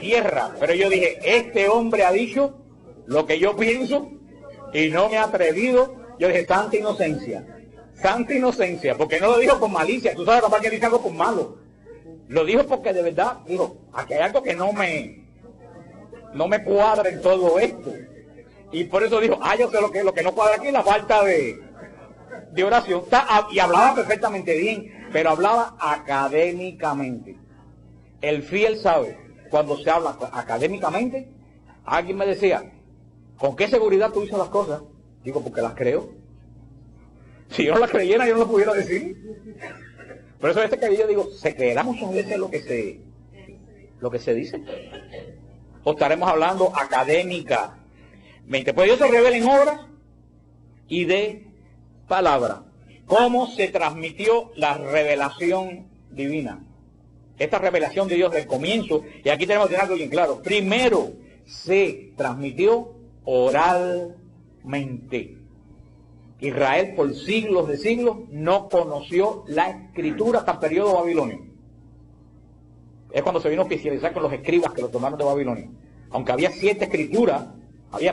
Speaker 2: tierra, pero yo dije, este hombre ha dicho lo que yo pienso y no me ha atrevido. Yo dije, santa inocencia, porque no lo dijo con malicia. Tú sabes, papá, que dice algo con malo. Lo dijo porque de verdad, dijo, aquí hay algo que no me cuadra en todo esto. Y por eso dijo, yo sé lo que no cuadra aquí es la falta de oración. Y hablaba perfectamente bien, pero hablaba académicamente. El fiel sabe, cuando se habla académicamente, alguien me decía, ¿con qué seguridad tú dices las cosas? Digo, porque las creo. Si yo no las creyera, yo no lo pudiera decir. Por eso que yo digo, ¿se creerá muchas veces lo que se dice? ¿O estaremos hablando académicamente? Pues Dios se revela en obras y de palabra. ¿Cómo se transmitió la revelación divina? Esta revelación de Dios del comienzo, y aquí tenemos que tener algo bien claro. Primero se transmitió oralmente. Israel por siglos de siglos no conoció la escritura hasta el periodo babilonio. Es cuando se vino a oficializar con los escribas que lo tomaron de Babilonia. Aunque había 7 escrituras,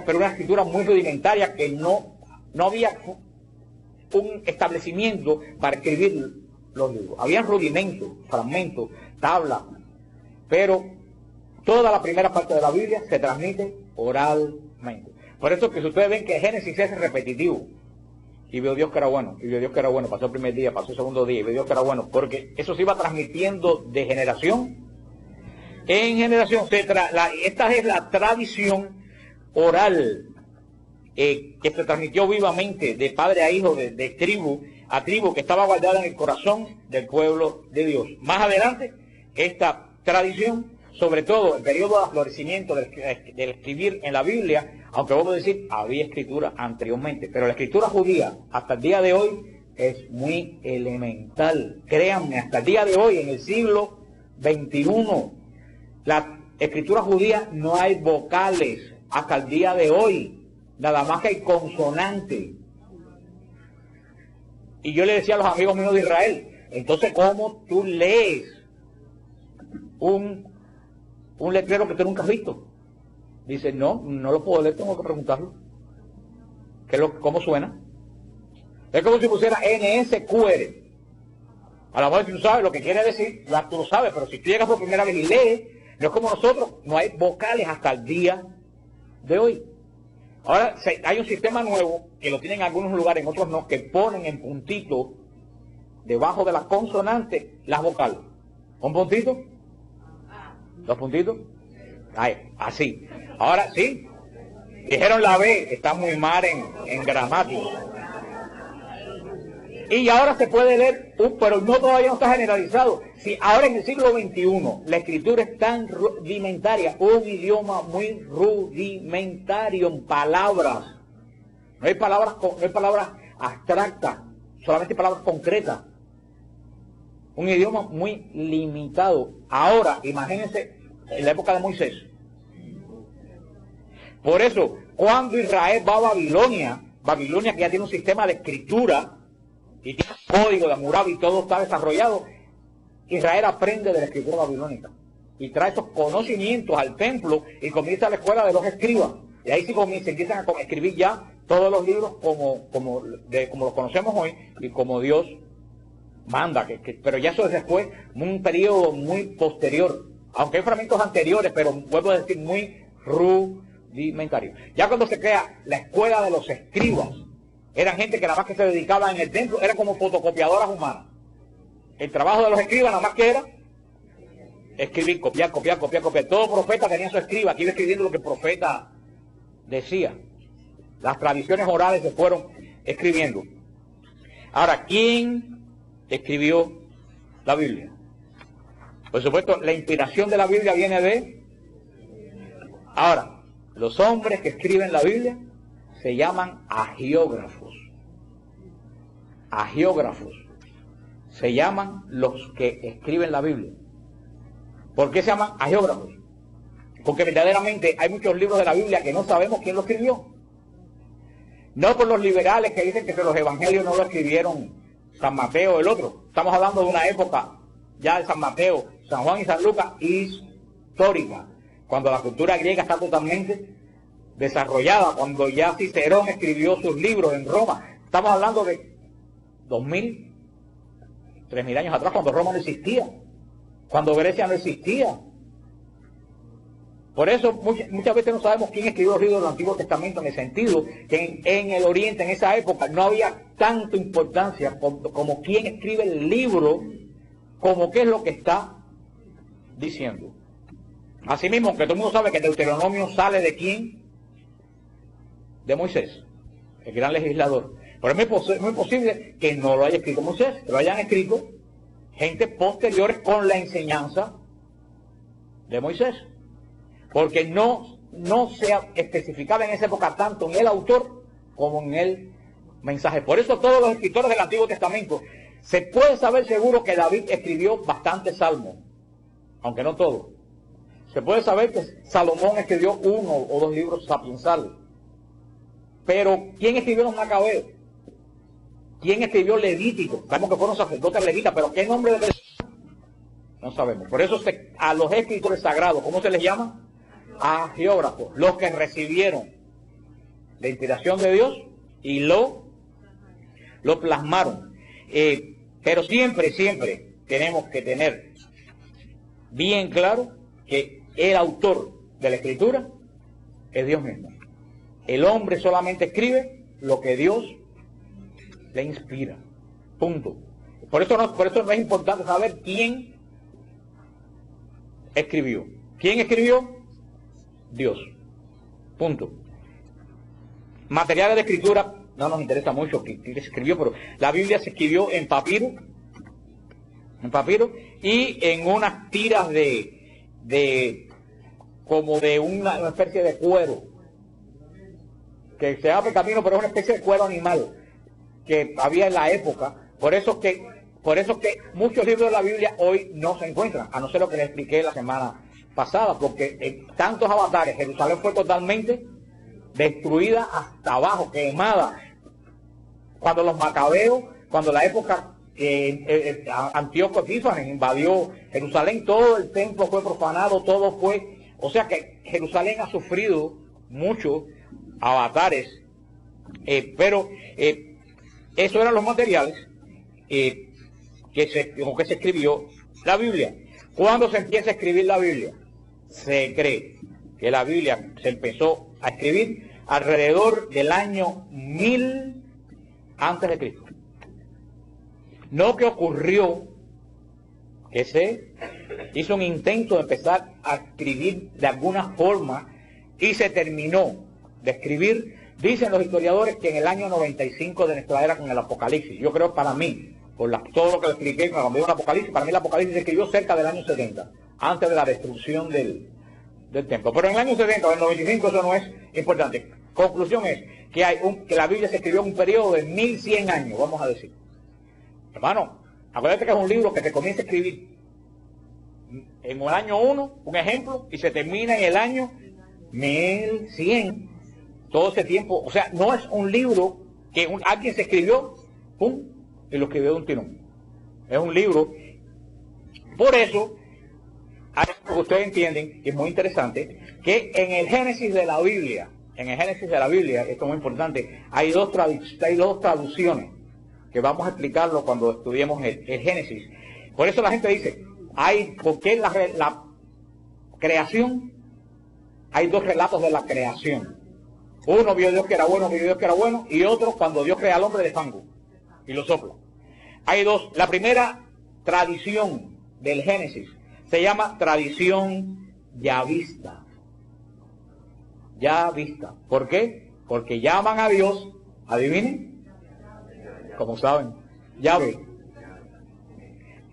Speaker 2: pero una escritura muy rudimentaria que no había un establecimiento para escribir los libros. Había rudimentos, fragmentos, tablas, pero toda la primera parte de la Biblia se transmite oralmente. Por eso que si ustedes ven que Génesis es repetitivo, y vio Dios que era bueno, y vio Dios que era bueno, pasó el primer día, pasó el segundo día, y vio Dios que era bueno, porque eso se iba transmitiendo de generación en generación. Esta es la tradición oral que se transmitió vivamente de padre a hijo, de tribu a tribu, que estaba guardada en el corazón del pueblo de Dios. Más adelante, esta tradición, sobre todo el periodo de florecimiento del escribir en la Biblia, aunque vamos a decir, había escritura anteriormente, pero la escritura judía hasta el día de hoy es muy elemental. Créanme, hasta el día de hoy, en el siglo XXI, la escritura judía no hay vocales hasta el día de hoy, nada más que hay consonantes. Y yo le decía a los amigos míos de Israel, entonces, ¿cómo tú lees un letrero que tú nunca has visto? Dice, no lo puedo leer, tengo que preguntarlo. ¿Cómo suena? Es como si pusiera NSQR. A lo mejor si tú sabes lo que quiere decir, tú lo sabes, pero si tú llegas por primera vez y lees, no es como nosotros, no hay vocales hasta el día de hoy. Ahora hay un sistema nuevo, que lo tienen en algunos lugares, en otros no, que ponen en puntito, debajo de las consonantes, las vocales. ¿Un puntito? ¿Dos puntitos? Ahí, así. Ahora sí, dijeron la B, está muy mal en gramática. Y ahora se puede leer, pero no, todavía no está generalizado. Si ahora en el siglo XXI la escritura es tan rudimentaria, un idioma muy rudimentario en palabras. No hay palabras abstractas, solamente palabras concretas. Un idioma muy limitado. Ahora, imagínense en la época de Moisés. Por eso, cuando Israel va a Babilonia que ya tiene un sistema de escritura, y tiene un código de Hammurabi y todo está desarrollado, Israel aprende de la escritura babilónica y trae esos conocimientos al templo y comienza la escuela de los escribas. Y ahí sí empiezan a escribir ya todos los libros como los conocemos hoy y como Dios manda. Pero ya eso es después, un periodo muy posterior. Aunque hay fragmentos anteriores, pero vuelvo a decir, muy rudimentario. Ya cuando se crea la escuela de los escribas, eran gente que nada más que se dedicaba en el templo, eran como fotocopiadoras humanas. El trabajo de los escribas nada más que era escribir, copiar. Todo profeta tenía su escriba, que iba escribiendo lo que el profeta decía. Las tradiciones orales se fueron escribiendo. Ahora, ¿quién escribió la Biblia? Por supuesto, la inspiración de la Biblia viene de... Ahora, los hombres que escriben la Biblia se llaman agiógrafos. Agiógrafos. Se llaman los que escriben la Biblia. ¿Por qué se llaman agiógrafos? Porque verdaderamente hay muchos libros de la Biblia que no sabemos quién lo escribió. No por los liberales que dicen que los evangelios no lo escribieron San Mateo o el otro. Estamos hablando de una época ya de San Mateo, San Juan y San Lucas histórica, cuando la cultura griega está totalmente desarrollada, cuando ya Cicerón escribió sus libros en Roma. Estamos hablando de 2000, 3000 años atrás, cuando Roma no existía, cuando Grecia no existía. Por eso muchas veces no sabemos quién escribió los libros del Antiguo Testamento, en el sentido que en el Oriente, en esa época, no había tanta importancia como quién escribe el libro, como qué es lo que está diciendo. Asimismo, que todo el mundo sabe que Deuteronomio sale de quién, de Moisés, el gran legislador. Pero es muy posible que no lo haya escrito Moisés, que lo hayan escrito gente posteriores con la enseñanza de Moisés. Porque no se especificaba en esa época tanto en el autor como en el mensaje. Por eso todos los escritores del Antiguo Testamento, se puede saber seguro que David escribió bastantes salmos, aunque no todos. Se puede saber que Salomón escribió 1 o 2 libros sapiensales. Pero, ¿quién escribió los Macabeos? ¿Quién escribió Levítico? Sabemos que fueron sacerdotes levitas, pero ¿qué nombre de no sabemos? Por eso a los escritores sagrados, ¿cómo se les llama? Agiógrafos, los que recibieron la inspiración de Dios y lo plasmaron. Pero siempre tenemos que tener bien claro que el autor de la escritura es Dios mismo. El hombre solamente escribe lo que Dios le inspira. Punto. Por eso no es importante saber quién escribió. ¿Quién escribió? Dios. Punto. Materiales de escritura, no nos interesa mucho quién se escribió, pero la Biblia se escribió en papiro y en unas tiras como de una especie de cuero, que se llama pergamino, pero es una especie de cuero animal que había en la época. Por eso que muchos libros de la Biblia hoy no se encuentran, a no ser lo que les expliqué la semana pasada, porque en tantos avatares, Jerusalén fue totalmente destruida hasta abajo, quemada. Cuando los macabeos, cuando la época Antíoco Epífanes invadió Jerusalén, todo el templo fue profanado, todo fue, o sea que Jerusalén ha sufrido muchos avatares, pero esos eran los materiales que se escribió la Biblia. ¿Cuándo se empieza a escribir la Biblia? Se cree que la Biblia se empezó a escribir alrededor del año 1000 antes de Cristo. No que ocurrió que se hizo un intento de empezar a escribir de alguna forma y se terminó de escribir. Dicen los historiadores que en el año 95 de nuestra era con el Apocalipsis. Yo creo, para mí, por todo lo que expliqué cuando veo el Apocalipsis, para mí el Apocalipsis se escribió cerca del año 70, antes de la destrucción del templo. Pero en el año 70 o el 95 eso no es importante. Conclusión es que la Biblia se escribió en un periodo de 1100 años, vamos a decir. Hermano, acuérdate que es un libro que se comienza a escribir en el año 1, un ejemplo, y se termina en el año 1100. Todo ese tiempo, o sea, no es un libro que alguien se escribió, pum, y lo escribió de un tirón. Es un libro. Por eso, ustedes entienden, que es muy interesante, que en el Génesis de la Biblia, esto es muy importante, hay dos traducciones, que vamos a explicarlo cuando estudiemos el Génesis. Por eso la gente dice, ¿por qué la creación? Hay dos relatos de la creación. Uno vio a Dios que era bueno, y otro cuando Dios crea al hombre de fango y lo sopla. Hay dos. La primera tradición del Génesis se llama tradición yavista. Yavista. ¿Por qué? Porque llaman a Dios, adivinen, como saben, Yahvé.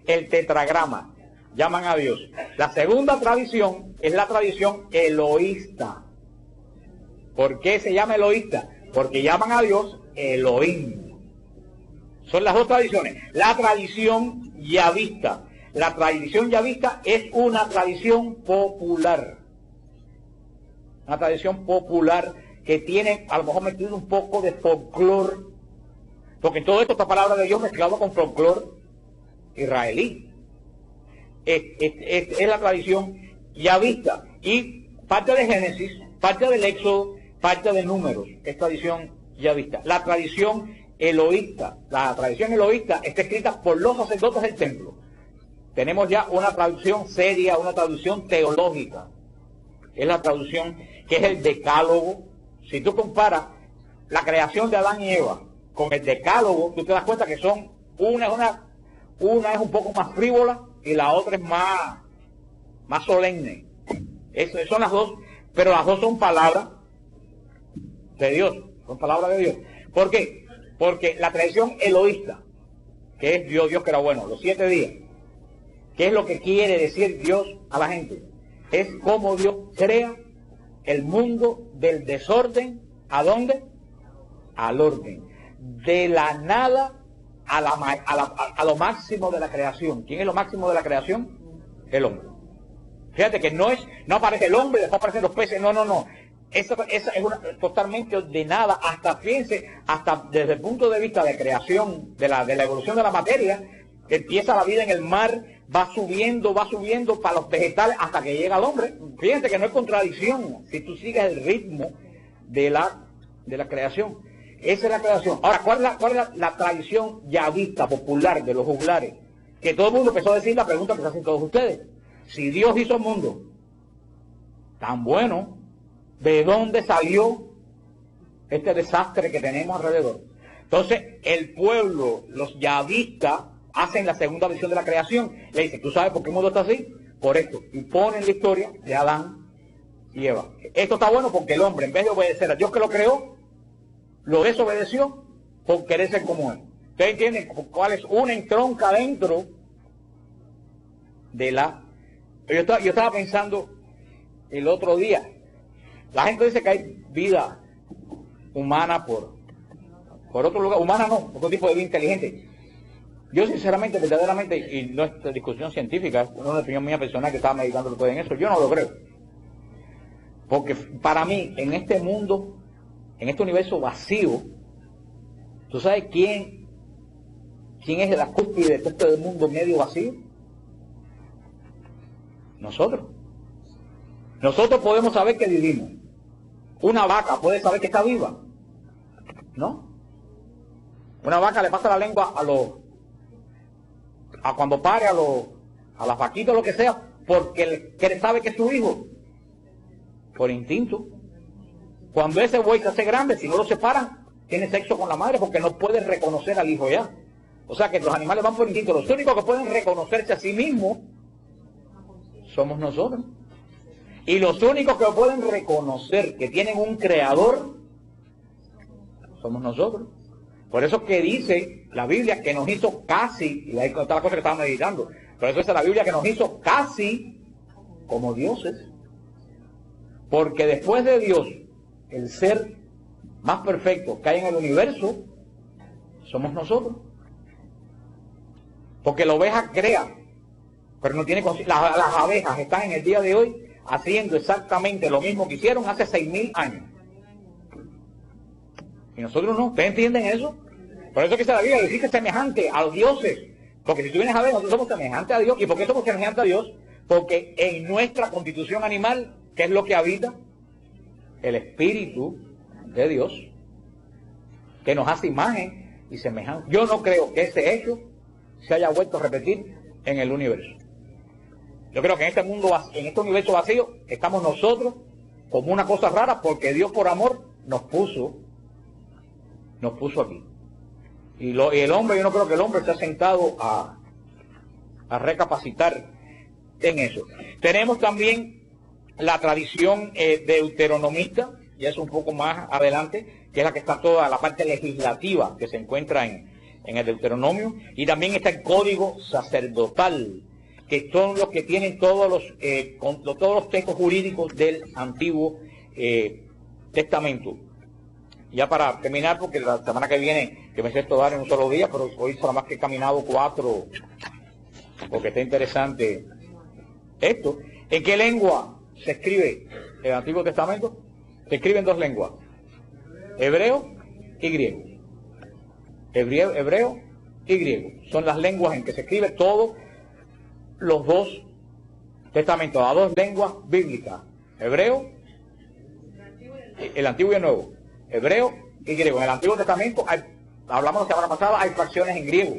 Speaker 2: El tetragrama, llaman a Dios. La segunda tradición es la tradición eloísta. ¿Por qué se llama eloísta? Porque llaman a Dios Elohim. Son las dos tradiciones. La tradición yavista. La tradición yavista es una tradición popular. Una tradición popular que tiene a lo mejor metido un poco de folclore. Porque todo esto, esta palabra de Dios mezclado con folclore israelí. Es la tradición yavista. Y parte de Génesis, parte del Éxodo, parte de Números, es tradición yavista. La tradición eloísta está escrita por los sacerdotes del templo. Tenemos ya una traducción seria, una traducción teológica. Es la traducción que es el Decálogo. Si tú comparas la creación de Adán y Eva con el Decálogo, tú te das cuenta que son una es un poco más frívola y la otra es más solemne. Son las dos, pero las dos son palabras de Dios, son palabras de Dios. ¿Por qué? Porque la tradición eloísta, que es Dios que era bueno, los 7 días, ¿qué es lo que quiere decir Dios a la gente? Es cómo Dios crea el mundo del desorden, ¿a dónde? Al orden. De la nada a lo máximo de la creación. ¿Quién es lo máximo de la creación? El hombre. Fíjate que no aparece el hombre, después aparecen los peces, no. Esa es totalmente ordenada, hasta desde el punto de vista de creación, de la evolución de la materia, empieza la vida en el mar, va subiendo para los vegetales hasta que llega al hombre. Fíjense que no es contradicción si tú sigues el ritmo de la creación. Esa es la creación. Ahora, ¿cuál es la tradición yavista popular de los juglares? Que todo el mundo empezó a decir la pregunta que se hacen todos ustedes. Si Dios hizo el mundo tan bueno, ¿de dónde salió este desastre que tenemos alrededor? Entonces, el pueblo, los yavistas, hacen la segunda visión de la creación. Le dicen, ¿tú sabes por qué el mundo está así? Por esto. Y ponen la historia de Adán y Eva. Esto está bueno porque el hombre, en vez de obedecer a Dios que lo creó, lo desobedeció por querer ser como él. ¿Ustedes entienden cuál es una entronca dentro de la... Yo estaba pensando el otro día, la gente dice que hay vida humana por otro lugar, humana no, otro tipo de vida inteligente. Yo sinceramente, verdaderamente, y no es discusión científica, es una opinión mía personal que estaba meditando en eso, yo no lo creo. Porque para mí, en este mundo, en este universo vacío, ¿tú sabes quién es la cúspide de este mundo medio vacío? Nosotros. Nosotros podemos saber que vivimos. Una vaca puede saber que está viva, ¿no? Una vaca le pasa la lengua a cuando pare a las vaquitas o lo que sea, porque sabe que es su hijo, por instinto. Cuando ese buey se hace grande, si no lo separan, tiene sexo con la madre porque no puede reconocer al hijo ya. O sea que los animales van por instinto. Los únicos que pueden reconocerse a sí mismos somos nosotros. Y los únicos que pueden reconocer que tienen un creador somos nosotros. Por eso que dice la Biblia que nos hizo casi, y ahí está la cosa que estaba meditando, por eso dice la Biblia que nos hizo casi como dioses. Porque después de Dios, el ser más perfecto que hay en el universo, somos nosotros. Porque la oveja crea, pero no tiene conciencia. Las abejas están en el día de hoy haciendo exactamente lo mismo que hicieron hace 6.000 años. Y nosotros no. ¿Ustedes entienden eso? Por eso que dice la Biblia, decir semejante a los dioses. Porque si tú vienes a ver, nosotros somos semejantes a Dios. ¿Y por qué somos semejantes a Dios? Porque en nuestra constitución animal, ¿qué es lo que habita? El Espíritu de Dios, que nos hace imagen y semejanza. Yo no creo que ese hecho se haya vuelto a repetir en el universo. Yo creo que en este mundo, en este universo vacío, estamos nosotros como una cosa rara, porque Dios por amor nos puso aquí. Y el hombre, yo no creo que el hombre esté sentado a recapacitar en eso. Tenemos también la tradición deuteronomista, y es un poco más adelante, que es la que está toda la parte legislativa que se encuentra en el Deuteronomio, y también está el código sacerdotal, que son los que tienen todos los textos jurídicos del Antiguo Testamento. Ya para terminar, porque la semana que viene, que me sé esto dar en un solo día, pero hoy solo más que he caminado 4, porque está interesante esto. ¿En qué lengua se escribe el Antiguo Testamento? Se escribe en 2 lenguas, hebreo y griego. Hebreo y griego. Son las lenguas en que se escribe todos los 2 testamentos, las 2 lenguas bíblicas, hebreo, el Antiguo y el Nuevo, hebreo y griego. En el Antiguo Testamento, hablamos la semana pasada, hay fracciones en griego,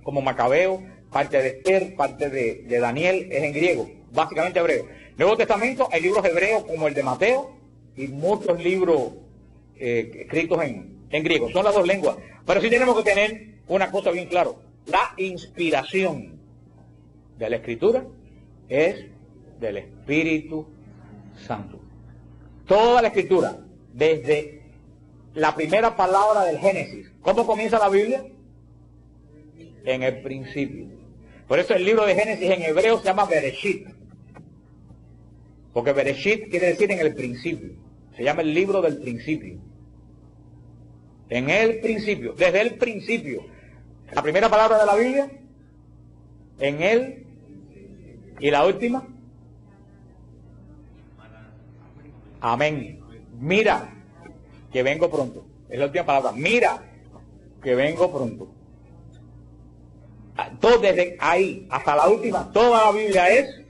Speaker 2: como Macabeo, parte de Esther, parte de Daniel, es en griego, básicamente hebreo. Nuevo Testamento, hay libros hebreos como el de Mateo y muchos libros escritos en griego. Son las 2 lenguas. Pero sí tenemos que tener una cosa bien clara. La inspiración de la Escritura es del Espíritu Santo. Toda la Escritura, desde la primera palabra del Génesis. ¿Cómo comienza la Biblia? En el principio. Por eso el libro de Génesis en hebreo se llama Bereshit. Porque Bereshit quiere decir en el principio. Se llama el libro del principio. En el principio, desde el principio. La primera palabra de la Biblia, en él, y la última, amén. Mira, que vengo pronto. Es la última palabra. Mira, que vengo pronto. Todo desde ahí hasta la última, toda la Biblia es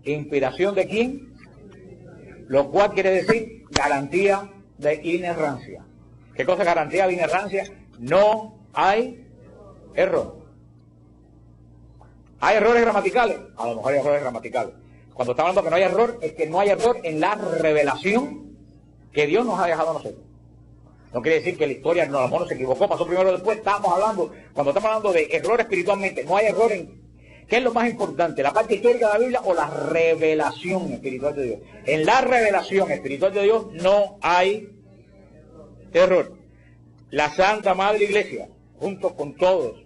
Speaker 2: inspiración de quién, lo cual quiere decir garantía de inerrancia. ¿Qué cosa es garantía de inerrancia? No hay error. ¿Hay errores gramaticales? A lo mejor hay errores gramaticales. Cuando está hablando que no hay error, es que no hay error en la revelación que Dios nos ha dejado a nosotros. No quiere decir que la historia no, a lo mejor no se equivocó, pasó primero o después. Estamos hablando, cuando estamos hablando de error espiritualmente, no hay error en... ¿Qué es lo más importante? ¿La parte histórica de la Biblia o la revelación espiritual de Dios? En la revelación espiritual de Dios no hay error. La Santa Madre Iglesia, junto con todos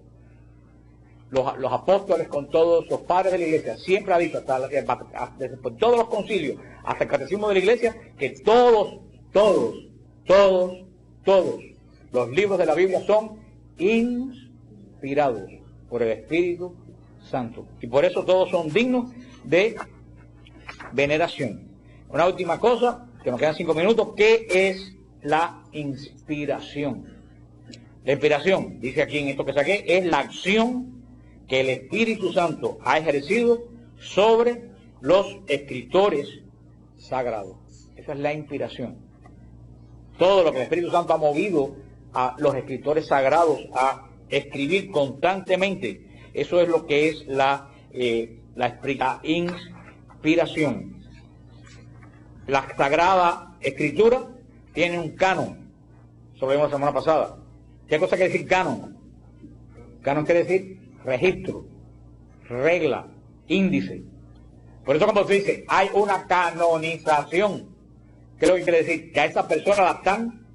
Speaker 2: los apóstoles, con todos los padres de la Iglesia, siempre ha dicho, desde todos los concilios, hasta el catecismo de la Iglesia, que todos los libros de la Biblia son inspirados por el Espíritu Santo. Y por eso todos son dignos de veneración. Una última cosa, que nos quedan 5 minutos, ¿qué es la inspiración? La inspiración, dice aquí en esto que saqué, es la acción que el Espíritu Santo ha ejercido sobre los escritores sagrados. Esa es la inspiración. Todo lo que el Espíritu Santo ha movido a los escritores sagrados a escribir constantemente, eso es lo que es la inspiración. La Sagrada Escritura tiene un canon. Eso lo vimos la semana pasada. ¿Qué cosa quiere decir canon? Canon quiere decir registro, regla, índice. Por eso cuando se dice hay una canonización, ¿qué es lo que quiere decir? Que a esa persona la están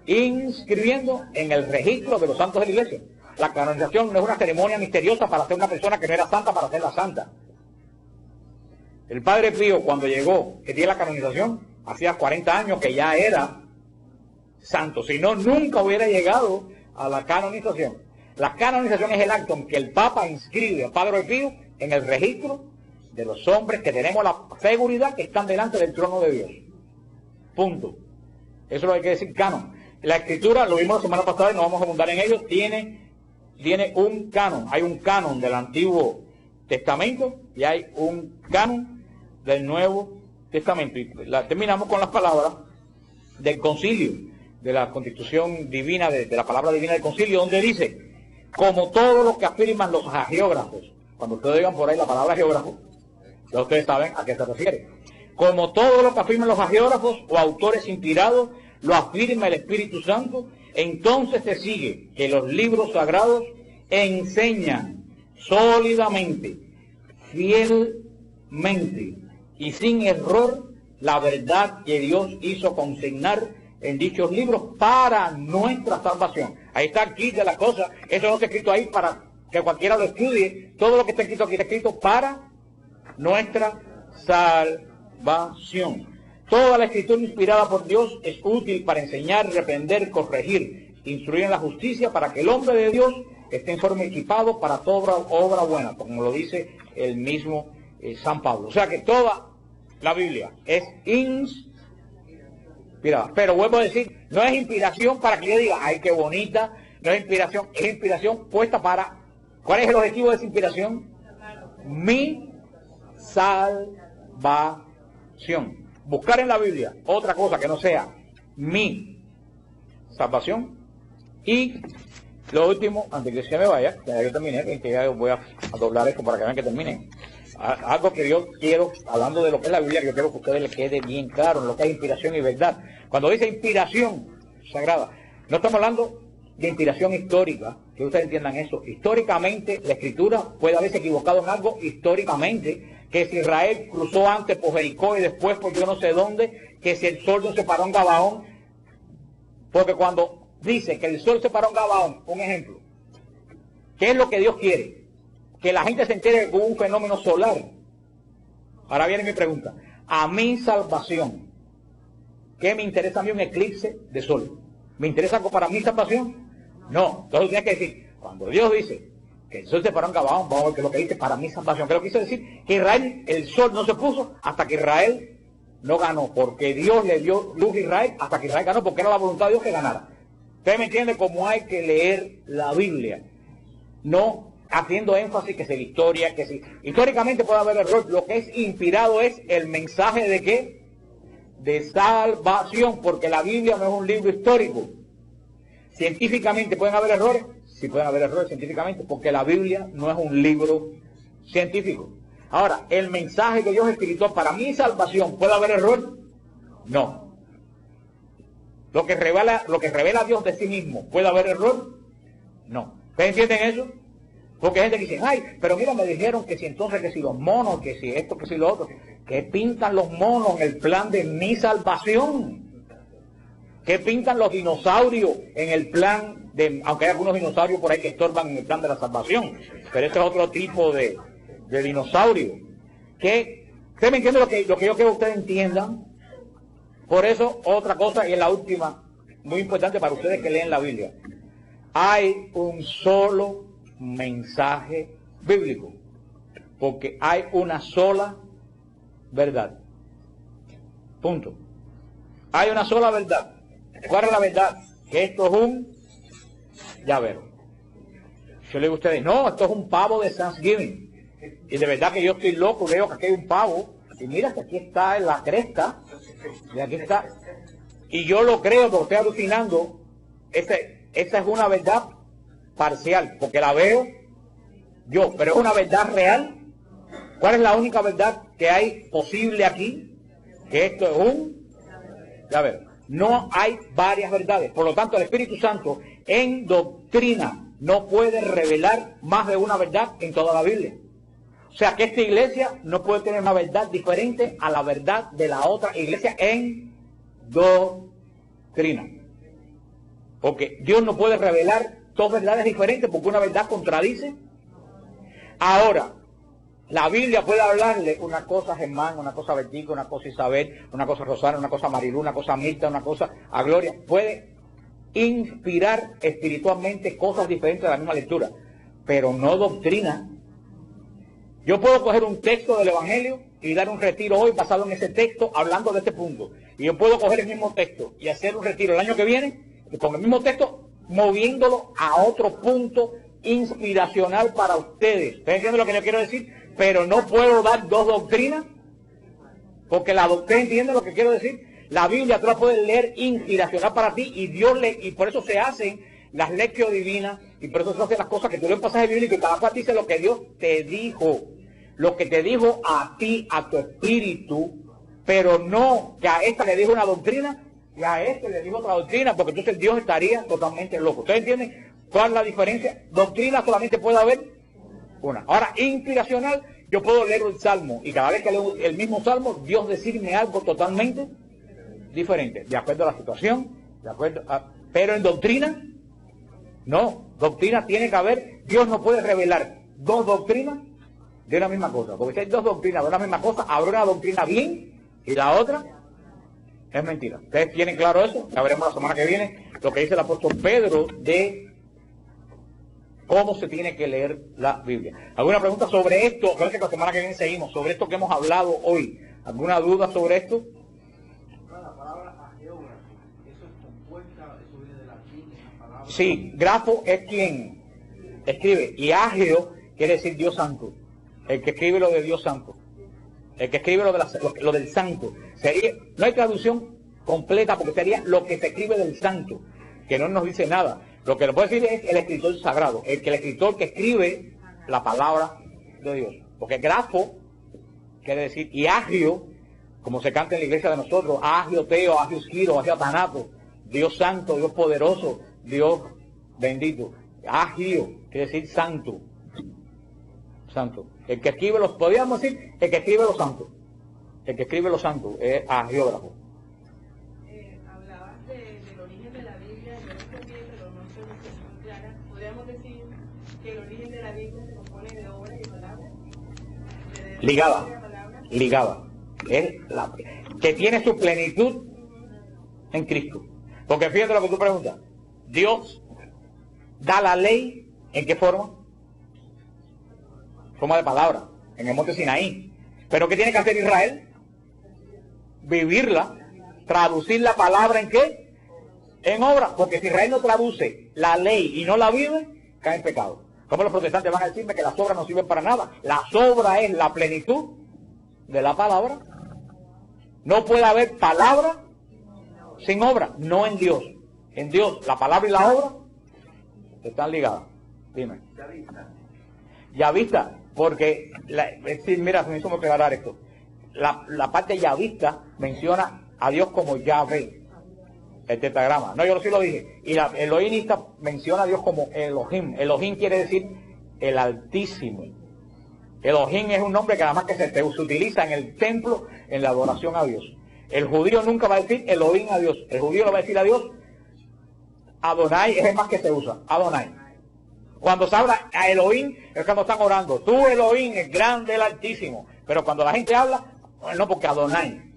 Speaker 2: inscribiendo en el registro de los santos de la Iglesia. La canonización no es una ceremonia misteriosa para hacer una persona que no era santa para hacerla santa. El Padre Pío, cuando llegó, que tiene la canonización, hacía 40 años que ya era santo. Si no, nunca hubiera llegado a la canonización. La canonización es el acto en que el Papa inscribe al Padre Pío en el registro de los hombres que tenemos la seguridad que están delante del trono de Dios. Punto. Eso es lo que hay que decir canon. La Escritura, lo vimos la semana pasada y no vamos a abundar en ello, tiene un canon. Hay un canon del Antiguo Testamento y hay un canon del Nuevo Testamento. Y terminamos con las palabras del concilio, de la constitución divina, de la palabra divina del concilio, donde dice, como todo lo que afirman los hagiógrafos, cuando ustedes digan por ahí la palabra geógrafo, ya ustedes saben a qué se refiere. Como todo lo que afirman los hagiógrafos o autores inspirados, lo afirma el Espíritu Santo, entonces se sigue que los libros sagrados enseñan sólidamente, fielmente y sin error la verdad que Dios hizo consignar en dichos libros para nuestra salvación. Ahí está aquí de la cosa, eso no está escrito ahí para que cualquiera lo estudie, todo lo que está escrito aquí está escrito para nuestra salvación. Toda la Escritura inspirada por Dios es útil para enseñar, reprender, corregir, instruir en la justicia, para que el hombre de Dios esté en forma equipado para toda obra buena, como lo dice el mismo San Pablo. O sea que toda la Biblia es inspirada. Pero vuelvo a decir, no es inspiración para que yo diga, ay, qué bonita, no es inspiración puesta para... ¿Cuál es el objetivo de esa inspiración? Mi salvación. Buscar en la Biblia otra cosa que no sea mi salvación. Y lo último, antes que se me vaya, ya yo terminé, que ya voy a doblar esto para que vean que termine. Algo que yo quiero, hablando de lo que es la Biblia, que yo quiero que a ustedes les quede bien claro en lo que es inspiración y verdad. Cuando dice inspiración sagrada, no estamos hablando de inspiración histórica, que ustedes entiendan eso. Históricamente, la Escritura puede haberse equivocado en algo históricamente, que si Israel cruzó antes por Jericó y después por yo no sé dónde, que si el sol no se paró en Gabaón, porque cuando dice que el sol se paró en Gabaón, un ejemplo, ¿qué es lo que Dios quiere? Que la gente se entere de un fenómeno solar. Ahora viene mi pregunta. A mi salvación, ¿qué me interesa a mí un eclipse de sol? ¿Me interesa algo para mi salvación? No. Entonces tienes que decir, cuando Dios dice que el sol se paró en Gabaón, vamos a ver qué es lo que dice para mi salvación. ¿Qué es lo que quiso decir? Que Israel, el sol no se puso hasta que Israel no ganó, porque Dios le dio luz a Israel hasta que Israel ganó, porque era la voluntad de Dios que ganara. Usted me entiende cómo hay que leer la Biblia, no haciendo énfasis que si la historia, que si históricamente puede haber error. Lo que es inspirado es el mensaje de ¿qué? De salvación, porque la Biblia no es un libro histórico. Científicamente pueden haber errores, sí pueden haber errores científicamente, porque la Biblia no es un libro científico. Ahora, el mensaje que Dios escribió para mi salvación, ¿puede haber error? No. lo que revela Dios de sí mismo, ¿puede haber error? No. ¿Ustedes entienden eso? Porque hay gente que dice, ay, pero mira, me dijeron que si entonces, que si los monos, que si esto, que si lo otro, ¿qué pintan los monos en el plan de mi salvación? ¿Qué pintan los dinosaurios en el plan de, aunque hay algunos dinosaurios por ahí que estorban en el plan de la salvación, pero este es otro tipo de dinosaurio? ¿Qué? ¿Usted me entiende lo que yo quiero que ustedes entiendan? Por eso, otra cosa, y es la última, muy importante para ustedes que leen la Biblia. Hay un solo mensaje bíblico, porque hay una sola verdad. Punto. Hay una sola verdad. ¿Cuál es la verdad? Que esto es un llavero. Yo le digo a ustedes, no, esto es un pavo de Thanksgiving. Y de verdad que yo estoy loco, veo que aquí hay un pavo, y mira que aquí está en la cresta, y aquí está. Y yo lo creo, porque estoy alucinando. Esa es una verdad parcial, porque la veo yo, pero es una verdad real. ¿Cuál es la única verdad que hay posible aquí? Que esto es un llavero. No hay varias verdades. Por lo tanto, el Espíritu Santo en doctrina no puede revelar más de una verdad en toda la Biblia. O sea que esta iglesia no puede tener una verdad diferente a la verdad de la otra iglesia en doctrina. Porque Dios no puede revelar dos verdades diferentes porque una verdad contradice. Ahora, la Biblia puede hablarle una cosa a Germán, una cosa a Bertico, una cosa a Isabel, una cosa a Rosana, una cosa a Marilu, una cosa a Mirta, una cosa a Gloria. Puede inspirar espiritualmente cosas diferentes de la misma lectura, pero no doctrina. Yo puedo coger un texto del Evangelio y dar un retiro hoy basado en ese texto, hablando de este punto. Y yo puedo coger el mismo texto y hacer un retiro el año que viene, con el mismo texto, moviéndolo a otro punto inspiracional para ustedes. ¿Ustedes entienden lo que yo quiero decir? Pero no puedo dar dos doctrinas, porque la doctrina, ¿entiende lo que quiero decir? La Biblia tú la puedes leer inspiracional para ti, y Dios y por eso se hacen las lecciones divinas, y por eso se hacen las cosas que tú lees un pasaje bíblico y cada cual dice lo que Dios te dijo, lo que te dijo a ti, a tu espíritu, pero no que a esta le dijo una doctrina y a este le dijo otra doctrina, porque entonces Dios estaría totalmente loco. ¿Ustedes entienden cuál es la diferencia? Doctrina solamente puede haber una. Ahora, inspiracional, yo puedo leer el Salmo y cada vez que leo el mismo Salmo, Dios decirme algo totalmente diferente, de acuerdo a la situación, de acuerdo a... Pero en doctrina, no. Doctrina tiene que haber, Dios no puede revelar dos doctrinas de una misma cosa, porque si hay dos doctrinas de una misma cosa, habrá una doctrina bien y la otra es mentira. ¿Ustedes tienen claro eso? Ya veremos la semana que viene lo que dice el apóstol Pedro de cómo se tiene que leer la Biblia. ¿Alguna pregunta sobre esto? Creo que la semana que viene seguimos, sobre esto que hemos hablado hoy. ¿Alguna duda sobre esto?
Speaker 3: La palabra ageógrafo, eso es compuesta, eso viene de latín, la palabra...
Speaker 2: Sí, grafo es quien escribe, y ageo quiere decir Dios Santo, el que escribe lo de Dios Santo, el que escribe lo del Santo. Sería, no hay traducción completa porque sería lo que se escribe del Santo, que no nos dice nada. Lo que nos puede decir es el escritor sagrado, el escritor que escribe la palabra de Dios. Porque grafo quiere decir, y agio, como se canta en la iglesia de nosotros, agio teo, agio giro, agio tanato, Dios santo, Dios poderoso, Dios bendito. Agio quiere decir santo. Santo. El que escribe los, podríamos decir, el que escribe los santos. El que escribe los santos es agiógrafo.
Speaker 4: Hablabas del origen de la Biblia, yo lo entendí, pero no estoy muy clara. ¿Podríamos decir que el origen de la Biblia se compone de obras y palabras?
Speaker 2: Ligada. Es la que tiene su plenitud en Cristo. Porque fíjate lo que tú preguntas. Dios da la ley, ¿en qué forma? Forma de palabra, en el monte Sinaí. ¿Pero qué tiene que hacer Israel? Vivirla, traducir la palabra ¿en qué? En obra, porque si Israel no traduce la ley y no la vive, cae en pecado. ¿Cómo los protestantes van a decirme que las obras no sirven para nada? Las obras es la plenitud de la palabra. No puede haber palabra sin obra, no en Dios. En Dios, la palabra y la obra están ligadas. Dime. Yavista, porque, mira, me hizo aclarar esto. La parte yavista menciona a Dios como Yahvé. el tetragrama. No, yo sí lo dije. Y la elohimista menciona a Dios como Elohim. Elohim quiere decir el Altísimo. Elohim es un nombre que además que se utiliza en el templo en la adoración a Dios. El judío nunca va a decir Elohim a Dios. El judío lo va a decir a Dios Adonai, es el más que se usa, Adonai. Cuando se habla a Elohim es cuando están orando. Tú Elohim, el grande, el Altísimo. Pero cuando la gente habla, no, porque Adonai.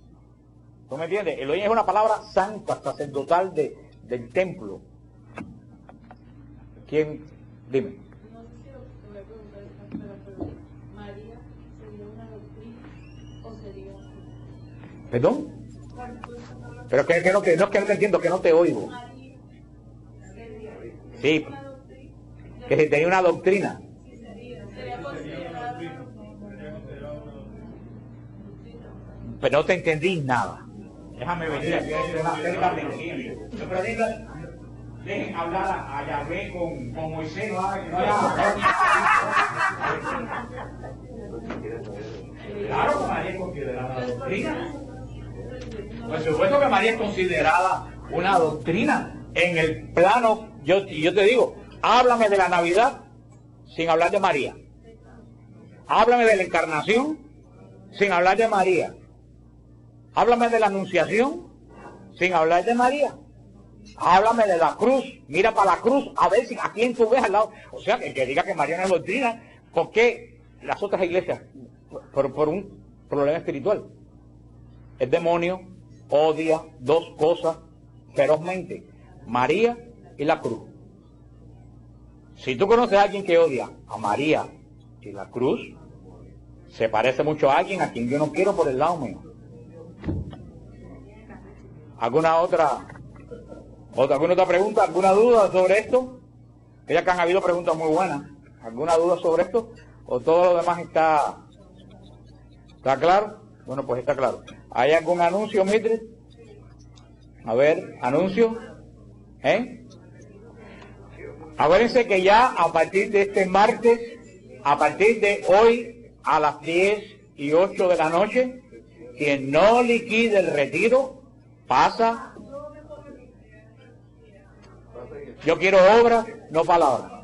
Speaker 2: ¿Tú me entiendes? Elohim es una palabra santa, sacerdotal del templo. ¿Quién? Dime.
Speaker 4: No sé si lo que voy a preguntar es pero ¿María sería una doctrina o sería
Speaker 2: ¿Perdón? Pero que no es que no te entiendo, que no te oigo.
Speaker 4: María sería
Speaker 2: Sí,
Speaker 4: una doctrina?
Speaker 2: que si tenía una doctrina.
Speaker 4: Sería considerada
Speaker 2: Pero no te entendí nada. Déjame venir aquí a decir una cerca de entiendo. Pero dejen hablar a Yahvé con Moisés, no haga que no haya. Claro que María es considerada una doctrina. Por supuesto que María es considerada una doctrina. En el plano, yo te digo, háblame de la Navidad sin hablar de María. Háblame de la encarnación sin hablar de María. Háblame de la anunciación sin hablar de María. Háblame de la cruz. Mira para la cruz a ver si a quién tú ves al lado. O sea, que diga que María no es doctrina, ¿por qué las otras iglesias? Por un problema espiritual. El demonio odia dos cosas ferozmente: María y la cruz. Si tú conoces a alguien que odia a María y la cruz, se parece mucho a alguien a quien yo no quiero por el lado mío. ¿Alguna otra pregunta? ¿Alguna duda sobre esto? Ya que han habido preguntas muy buenas. ¿Alguna duda sobre esto? ¿O todo lo demás está claro? Bueno, pues está claro. ¿Hay algún anuncio, Mildred? A ver, anuncio. Acuérdense que ya a partir de este martes, a partir de hoy a las 10:08 de la noche, quien no liquide el retiro pasa. Yo quiero obras, no palabras.